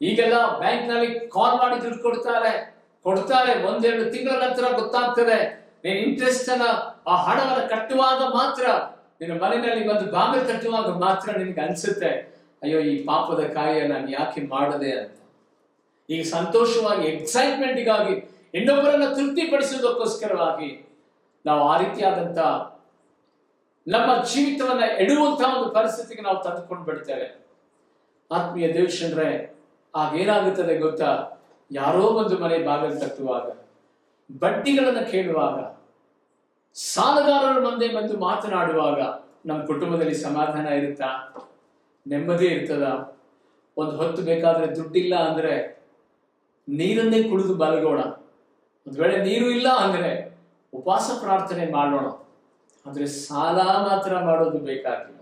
A: ಈಗೆಲ್ಲ ಬ್ಯಾಂಕ್ ನಲ್ಲಿ ಕಾಲ್ ಮಾಡಿ ದುಡ್ಡು ಕೊಡ್ತಾರೆ. ಒಂದೆರಡು ತಿಂಗಳ ನಂತರ ಗೊತ್ತಾಗ್ತದೆ, ನೀನ್ ಇಂಟ್ರೆಸ್ಟ್ ಅನ್ನ ಆ ಹಣವನ್ನು ಕಟ್ಟುವಾಗ ಮಾತ್ರ, ನಿನ್ನ ಮನೆಯಲ್ಲಿ ಒಂದು ಬಾಗಿಲು ಕಟ್ಟುವಾಗ ಮಾತ್ರ ನಿನಗೆ ಅನ್ಸುತ್ತೆ, ಅಯ್ಯೋ ಈ ಪಾಪದ ಕಾರ್ಯ ನಾನು ಯಾಕೆ ಮಾಡದೆ ಅಂತ. ಈಗ ಸಂತೋಷವಾಗಿ ಎಕ್ಸೈಟ್ಮೆಂಟ್ಗಾಗಿ ಇನ್ನೊಬ್ಬರನ್ನ ತೃಪ್ತಿಪಡಿಸೋದಕ್ಕೋಸ್ಕರವಾಗಿ ನಾವು ಆ ರೀತಿಯಾದಂತ ನಮ್ಮ ಜೀವಿತವನ್ನ ಎಡುವಂತಹ ಒಂದು ಪರಿಸ್ಥಿತಿಗೆ ನಾವು ತಂದುಕೊಂಡು ಬಿಡ್ತೇವೆ. ಆತ್ಮೀಯ ದೇವಶಂದ್ರೆ, ಆಗೇನಾಗುತ್ತದೆ ಗೊತ್ತಾ? ಯಾರೋ ಒಂದು ಮನೆ ಬಾಗಿಲು ತಟ್ಟುವಾಗ, ಬಡ್ಡಿಗಳನ್ನು ಕೇಳುವಾಗ, ಸಾಲಗಾರರ ಮುಂದೆ ಬಂದು ಮಾತನಾಡುವಾಗ ನಮ್ಮ ಕುಟುಂಬದಲ್ಲಿ ಸಮಾಧಾನ ಇರುತ್ತಾ? ನೆಮ್ಮದಿ ಇರ್ತದ? ಒಂದು ಹೊತ್ತು ಬೇಕಾದ್ರೆ ದುಡ್ಡಿಲ್ಲ ಅಂದ್ರೆ ನೀರನ್ನೇ ಕುಡಿದು ಬಲಗೋಣ. ಒಂದು ವೇಳೆ ನೀರು ಇಲ್ಲ ಅಂದ್ರೆ ಉಪವಾಸ ಪ್ರಾರ್ಥನೆ ಮಾಡೋಣ. ಆದ್ರೆ ಸಾಲ ಮಾತ್ರ ಮಾಡೋದು ಬೇಕಾಗಿಲ್ಲ.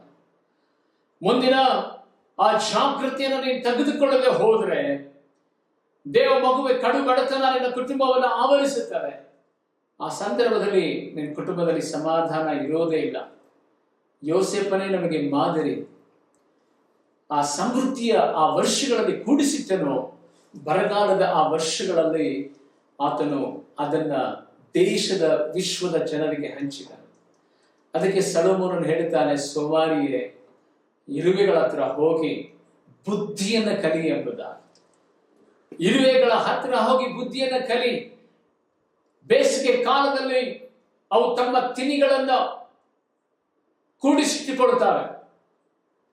A: ಮುಂದಿನ ಆ ಜಾಗೃತಿಯನ್ನು ನೀನು ತೆಗೆದುಕೊಳ್ಳದೆ ಹೋದ್ರೆ ದೇವ ಮಗುವೆ ಕಡು ಬಡತನ ನಿನ್ನ ಕುಟುಂಬವನ್ನು ಆವರಿಸುತ್ತದೆ. ಆ ಸಂದರ್ಭದಲ್ಲಿ ನಿನ್ನ ಕುಟುಂಬದಲ್ಲಿ ಸಮಾಧಾನ ಇರೋದೇ ಇಲ್ಲ. ಯೋಸೇಫನೇ ನಮಗೆ ಮಾದರಿ. ಆ ಸಮೃದ್ಧಿಯ ಆ ವರ್ಷಗಳಲ್ಲಿ ಕೂಡಿಸಿಟ್ಟನು, ಬರಗಾಲದ ಆ ವರ್ಷಗಳಲ್ಲಿ ಆತನು ಅದನ್ನ ದೇಶದ ವಿಶ್ವದ ಜನರಿಗೆ ಹಂಚಿದನು. ಅದಕ್ಕೆ ಸೊಲೊಮೋನನು ಹೇಳುತ್ತಾನೆ, ಸೋಮಾರಿಯೇ, ಇರುವೆಗಳ ಹತ್ರ ಹೋಗಿ ಬುದ್ಧಿಯನ್ನ ಕಲಿ ಎಂಬುದಾಗಿ. ಇರುವೆಗಳ ಹತ್ರ ಹೋಗಿ ಬುದ್ಧಿಯನ್ನ ಕಲಿ. ಬೇಸಿಗೆ ಕಾಲದಲ್ಲಿ ಅವು ತಮ್ಮ ತಿನಿಗಳನ್ನ ಕೂಡಿಸಿಟ್ಟುಕೊಳ್ತಾವೆ.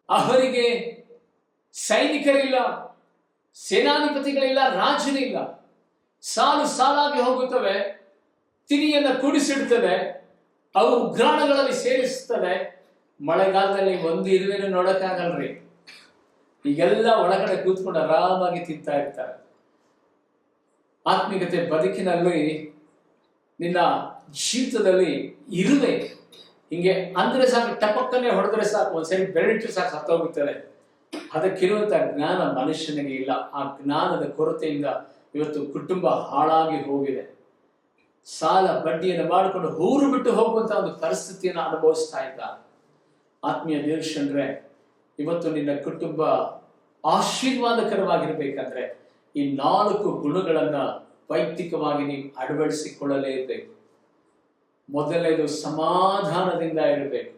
A: ಅವರಿಗೆ ಸೈನಿಕರಿಲ್ಲ, ಸೇನಾಧಿಪತಿಗಳಿಲ್ಲ, ರಾಜನಿಲ್ಲ. ಸಾಲು ಸಾಲಾಗಿ ಹೋಗುತ್ತವೆ, ತಿನಿಯನ್ನ ಕೂಡಿಸಿಡ್ತವೆ, ಅವು ಉಗ್ರಾಣಗಳಲ್ಲಿ ಸೇರಿಸುತ್ತದೆ. ಮಳೆಗಾಲದಲ್ಲಿ ಒಂದು ಇರುವೆನು ನೋಡಕ್ಕಾಗಲ್ರಿ. ಈಗೆಲ್ಲ ಒಳಗಡೆ ಕೂತ್ಕೊಂಡು ಆರಾಮಾಗಿ ತಿಂತಾ ಇರ್ತಾರೆ. ಆತ್ಮಿಕತೆ ಬದುಕಿನಲ್ಲಿ ನಿನ್ನ ಜೀವಿತದಲ್ಲಿ ಇರುವೆ ಹಿಂಗೆ ಅಂದ್ರೆ ಸಾಕು, ಟಪಕ್ಕನೆ ಹೊಡೆದ್ರೆ ಸಾಕು, ಒಂದ್ಸರಿ ಬೆರಳಿಟ್ಟು ಸಾಕು ಸತ್ತೋಗುತ್ತದೆ. ಅದಕ್ಕಿರುವಂತ ಜ್ಞಾನ ಮನುಷ್ಯನಿಗೆ ಇಲ್ಲ. ಆ ಜ್ಞಾನದ ಕೊರತೆಯಿಂದ ಇವತ್ತು ಕುಟುಂಬ ಹಾಳಾಗಿ ಹೋಗಿದೆ. ಸಾಲ ಬಡ್ಡಿಯನ್ನು ಮಾಡಿಕೊಂಡು ಊರು ಬಿಟ್ಟು ಹೋಗುವಂತ ಒಂದು ಪರಿಸ್ಥಿತಿಯನ್ನು ಅನುಭವಿಸ್ತಾ ಇದ್ದ. ಆತ್ಮೀಯ ದೇವಶಂದ್ರೆ, ಇವತ್ತು ನಿನ್ನ ಕುಟುಂಬ ಆಶೀರ್ವಾದಕರವಾಗಿರ್ಬೇಕಂದ್ರೆ ಈ 4 ಗುಣಗಳನ್ನ ವೈಯಕ್ತಿಕವಾಗಿ ನೀವು ಅಳವಡಿಸಿಕೊಳ್ಳಲೇಬೇಕು. ಮೊದಲನೇದು ಸಮಾಧಾನದಿಂದ ಇರಬೇಕು.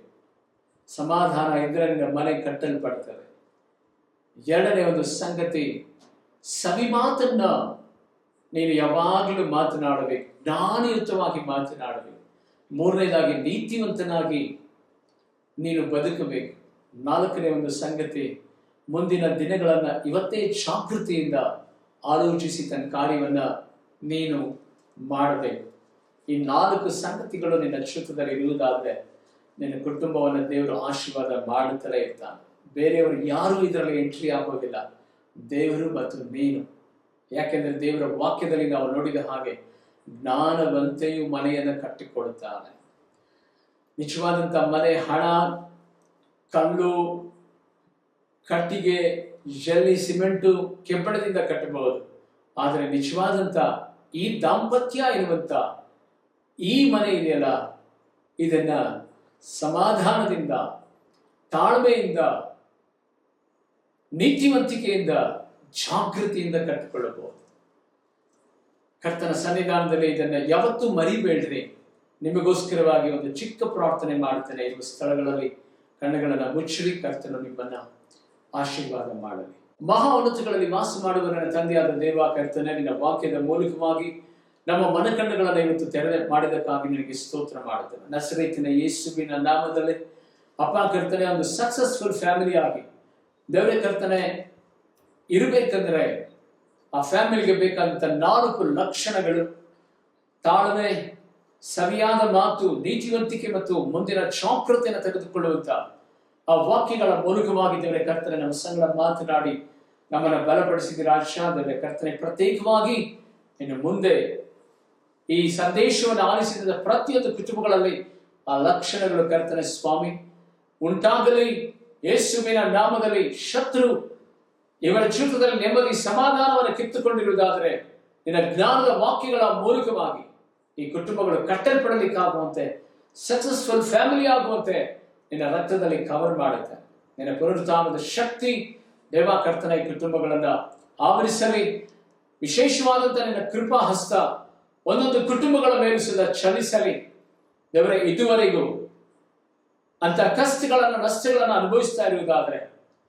A: ಸಮಾಧಾನ ಇದ್ರೆ ನಿನ್ನ ಮನೆ ಕಟ್ಟಲ್ಪಡ್ತದೆ. ಎರಡನೇ ಒಂದು ಸಂಗತಿ, ಸವಿ ಮಾತನ್ನ ನೀನು ಯಾವಾಗಲೂ ಮಾತನಾಡಬೇಕು, ಜ್ಞಾನಯುತವಾಗಿ ಮಾತನಾಡಬೇಕು. ಮೂರನೇದಾಗಿ ನೀತಿವಂತನಾಗಿ ನೀನು ಬದುಕಬೇಕು. ನಾಲ್ಕನೇ ಒಂದು ಸಂಗತಿ, ಮುಂದಿನ ದಿನಗಳನ್ನ ಇವತ್ತೇ ಜಾಗೃತಿಯಿಂದ ಆಲೋಚಿಸಿ ತನ್ನ ಕಾರ್ಯವನ್ನ ನೀನು ಮಾಡಬೇಕು. ಈ 4 ಸಂಗತಿಗಳು ನಿನ್ನ ಕ್ಷೇತ್ರದಲ್ಲಿ ಇರುವುದಾದ್ರೆ ನಿನ್ನ ಕುಟುಂಬವನ್ನು ದೇವರು ಆಶೀರ್ವಾದ ಮಾಡುತ್ತಲೇ ಇರ್ತಾನೆ. ಬೇರೆಯವರು ಯಾರು ಇದರಲ್ಲಿ ಎಂಟ್ರಿ ಆಗೋದಿಲ್ಲ, ದೇವರು ಮತ್ತು ನೀನು. ಯಾಕೆಂದ್ರೆ ದೇವರ ವಾಕ್ಯದಲ್ಲಿ ನಾವು ನೋಡಿದ ಹಾಗೆ ಜ್ಞಾನವಂತೆಯು ಮನೆಯನ್ನು ಕಟ್ಟಿಕೊಡುತ್ತಾನೆ. ನಿಜವಾದಂತ ಮನೆ ಹಣ, ಕಲ್ಲು, ಕಟ್ಟಿಗೆ, ಜಲ್ಲಿ, ಸಿಮೆಂಟು, ಕೆಬ್ಬಣದಿಂದ ಕಟ್ಟಬಹುದು. ಆದರೆ ನಿಜವಾದಂತ ಈ ದಾಂಪತ್ಯ ಎನ್ನುವಂತ ಈ ಮನೆ ಇದೆಯಲ್ಲ, ಇದನ್ನ ಸಮಾಧಾನದಿಂದ, ತಾಳ್ಮೆಯಿಂದ, ನೀತಿವಂತಿಕೆಯಿಂದ, ಜಾಗೃತಿಯಿಂದ ಕಟ್ಟಿಕೊಳ್ಳಬಹುದು. ಕರ್ತನ ಸನ್ನಿಧಾನದಲ್ಲಿ ಇದನ್ನ ಯಾವತ್ತೂ ಮರಿಬೇಡ್ರಿ. ನಿಮಗೋಸ್ಕರವಾಗಿ ಒಂದು ಚಿಕ್ಕ ಪ್ರಾರ್ಥನೆ ಮಾಡ್ತೇನೆ. ಇರುವ ಸ್ಥಳಗಳಲ್ಲಿ ಕಣ್ಣುಗಳನ್ನ ಮುಚ್ಚಿರಿ. ಕರ್ತನು ನಿಮ್ಮನ್ನ ಆಶೀರ್ವಾದ ಮಾಡಲಿ. ಮಹಾ ಉನ್ನತಗಳಲ್ಲಿ ವಾಸ ಮಾಡುವ ನನ್ನ ತಂದೆಯಾದ ದೇವ ಕರ್ತನೆ, ನಿನ್ನ ವಾಕ್ಯದ ಮೂಲಕವಾಗಿ ನಮ್ಮ ಮನಕಣ್ಣುಗಳನ್ನು ಇವತ್ತು ತೆರೆದ ಮಾಡಿದಕ್ಕಾಗಿ ನಿನಗೆ ಸ್ತೋತ್ರ ಮಾಡುತ್ತೇನೆ. ನಸರೇತಿನ ಯೇಸುವಿನ ನಾಮದಲ್ಲಿ ಅಪ್ಪ ಕರ್ತನೆ, ಒಂದು ಸಕ್ಸಸ್ಫುಲ್ ಫ್ಯಾಮಿಲಿ ಆಗಿ ದೇವರೇ ಕರ್ತನೆ ಇರಬೇಕಂದ್ರೆ ಆ ಫ್ಯಾಮಿಲಿಗೆ ಬೇಕಾದಂತ 4 ಲಕ್ಷಣಗಳು: ತಾಳ್ಮೆ, ಸವಿಯಾದ ಮಾತು, ನೀತಿವಂತಿಕೆ ಮತ್ತು ಮುಂದಿನ ಜಾಗೃತಿಯನ್ನು ತೆಗೆದುಕೊಳ್ಳುವಂತ ಆ ವಾಕ್ಯಗಳ ಮೂಲಕವಾಗಿ ದೇವರೇ ಕರ್ತನೆ ನಮ್ಮ ಸಂಗಡ ಮಾತನಾಡಿ ನಮ್ಮನ್ನು ಬಲಪಡಿಸಿದ ರಾಜ ದೇವರೇ ಕರ್ತನೆ, ಪ್ರತ್ಯೇಕವಾಗಿ ಇನ್ನು ಮುಂದೆ ಈ ಸಂದೇಶವನ್ನು ಆಲಿಸಿದ ಪ್ರತಿಯೊಂದು ಕುಟುಂಬಗಳಲ್ಲಿ ಆ ಲಕ್ಷಣಗಳು ಕರ್ತನೆ ಸ್ವಾಮಿ ಉಂಟಾಗಲಿ. ಯೇಸುವಿನ ನಾಮದಲ್ಲಿ ಶತ್ರು ಇವರ ಜೀವಿತದಲ್ಲಿ ನೆಮ್ಮದಿ ಸಮಾಧಾನವನ್ನು ಕಿತ್ತುಕೊಂಡಿರುವುದಾದರೆ ನಿನ್ನ ಜ್ಞಾನದ ವಾಕ್ಯಗಳ ಮೂಲಕವಾಗಿ ಈ ಕುಟುಂಬಗಳು ಕಟ್ಟಲ್ಪಡಲಿಕ್ಕಾಗುವಂತೆ, ಸಕ್ಸಸ್ಫುಲ್ ಫ್ಯಾಮಿಲಿ ಆಗುವಂತೆ ನಿನ್ನ ರಕ್ತದಲ್ಲಿ ಕವರ್ ಮಾಡುತ್ತೆ. ನಿನ್ನ ಪುನರುತ್ಥಾನದ ಶಕ್ತಿ ದೇವ ಕರ್ತನ ಈ ಕುಟುಂಬಗಳನ್ನ ಆವರಿಸಲಿ. ವಿಶೇಷವಾದಂತ ನಿನ್ನ ಕೃಪಾ ಹಸ್ತ ಒಂದೊಂದು ಕುಟುಂಬಗಳ ಮೇಲೂ ಸದಾ ಚಲಿಸಲಿ. ದೇವರೇ, ಇದುವರೆಗೂ ಅಂತ ಕಷ್ಟಗಳನ್ನು ನಷ್ಟಗಳನ್ನು ಅನುಭವಿಸ್ತಾ ಇರುವುದಾದ್ರೆ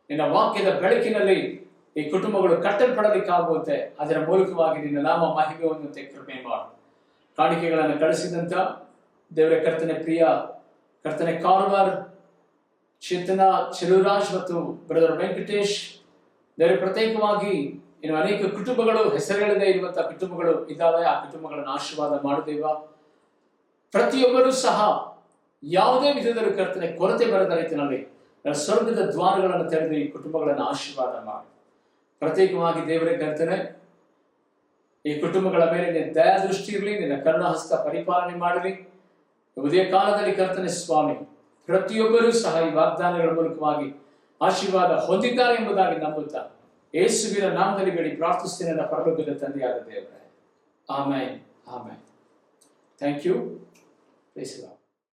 A: ನಿನ್ನ ವಾಕ್ಯದ ಬೆಳಕಿನಲ್ಲಿ ಈ ಕುಟುಂಬಗಳು ಕಟ್ಟಲ್ಪಡಲಿಕ್ಕಾಗುವಂತೆ ಅದರ ಮೂಲಕವಾಗಿ ನಿನ್ನ ನಾಮ ಮಹಿಮೆ ಹೊಂದುವಂತೆ ಕೃಪೆ ಮಾಡು. ಕಾಣಿಕೆಗಳನ್ನು ಕಳಿಸಿದಂತ ದೇವರ ಕರ್ತನೆ ಪ್ರಿಯ ಕರ್ತನೆ ಕಾರ್ವಾರ್, ಚೇತನ, ಚೆಲುವರಾಜ್ ಮತ್ತು ಬ್ರದರ್ ವೆಂಕಟೇಶ್, ದೇವರ ಪ್ರತ್ಯೇಕವಾಗಿ ಇನ್ನು ಅನೇಕ ಕುಟುಂಬಗಳು ಹೆಸರುಗಳದೇ ಇರುವಂತಹ ಕುಟುಂಬಗಳು ಇದ್ದಾವೆ. ಆ ಕುಟುಂಬಗಳನ್ನು ಆಶೀರ್ವಾದ ಮಾಡುದೇವ. ಪ್ರತಿಯೊಬ್ಬರೂ ಸಹ ಯಾವುದೇ ವಿಧದಲ್ಲಿ ಕರ್ತನೆ ಕೊರತೆ ಬರದ ರೀತಿಯಲ್ಲಿ ಸ್ವರ್ಗದ ದ್ವಾರಗಳನ್ನು ತೆರೆದು ಈ ಕುಟುಂಬಗಳನ್ನು ಆಶೀರ್ವಾದ ಮಾಡಿ. ಪ್ರತ್ಯೇಕವಾಗಿ ದೇವರೇ ಕರ್ತನೆ ಈ ಕುಟುಂಬಗಳ ಮೇಲೆ ನಿನ್ನ ದಯಾ ದೃಷ್ಟಿ ಇರಲಿ, ನಿನ್ನ ಕರುಣಾಹಸ್ತ ಪರಿಪಾಲನೆ ಮಾಡಲಿ. ಉದಯ ಕಾಲದಲ್ಲಿ ಕರ್ತನೆ ಸ್ವಾಮಿ ಪ್ರತಿಯೊಬ್ಬರೂ ಸಹ ಈ ವಾಗ್ದಾನಗಳ ಮೂಲಕವಾಗಿ ಆಶೀರ್ವಾದ ಹೊಂದಿದ್ದಾರೆ ಎಂಬುದಾಗಿ ನಂಬುತ್ತಾ ಯೇಸುವಿನ ನಾಮದಲ್ಲಿ ಬೇಡಿ ಪ್ರಾರ್ಥಿಸ್ತೇನೆ ನನ್ನ ಪರಲೋಕದ ತಂದೆಯಾದ ದೇವರೇ. Amen, amen. Thank you. Praise the lord.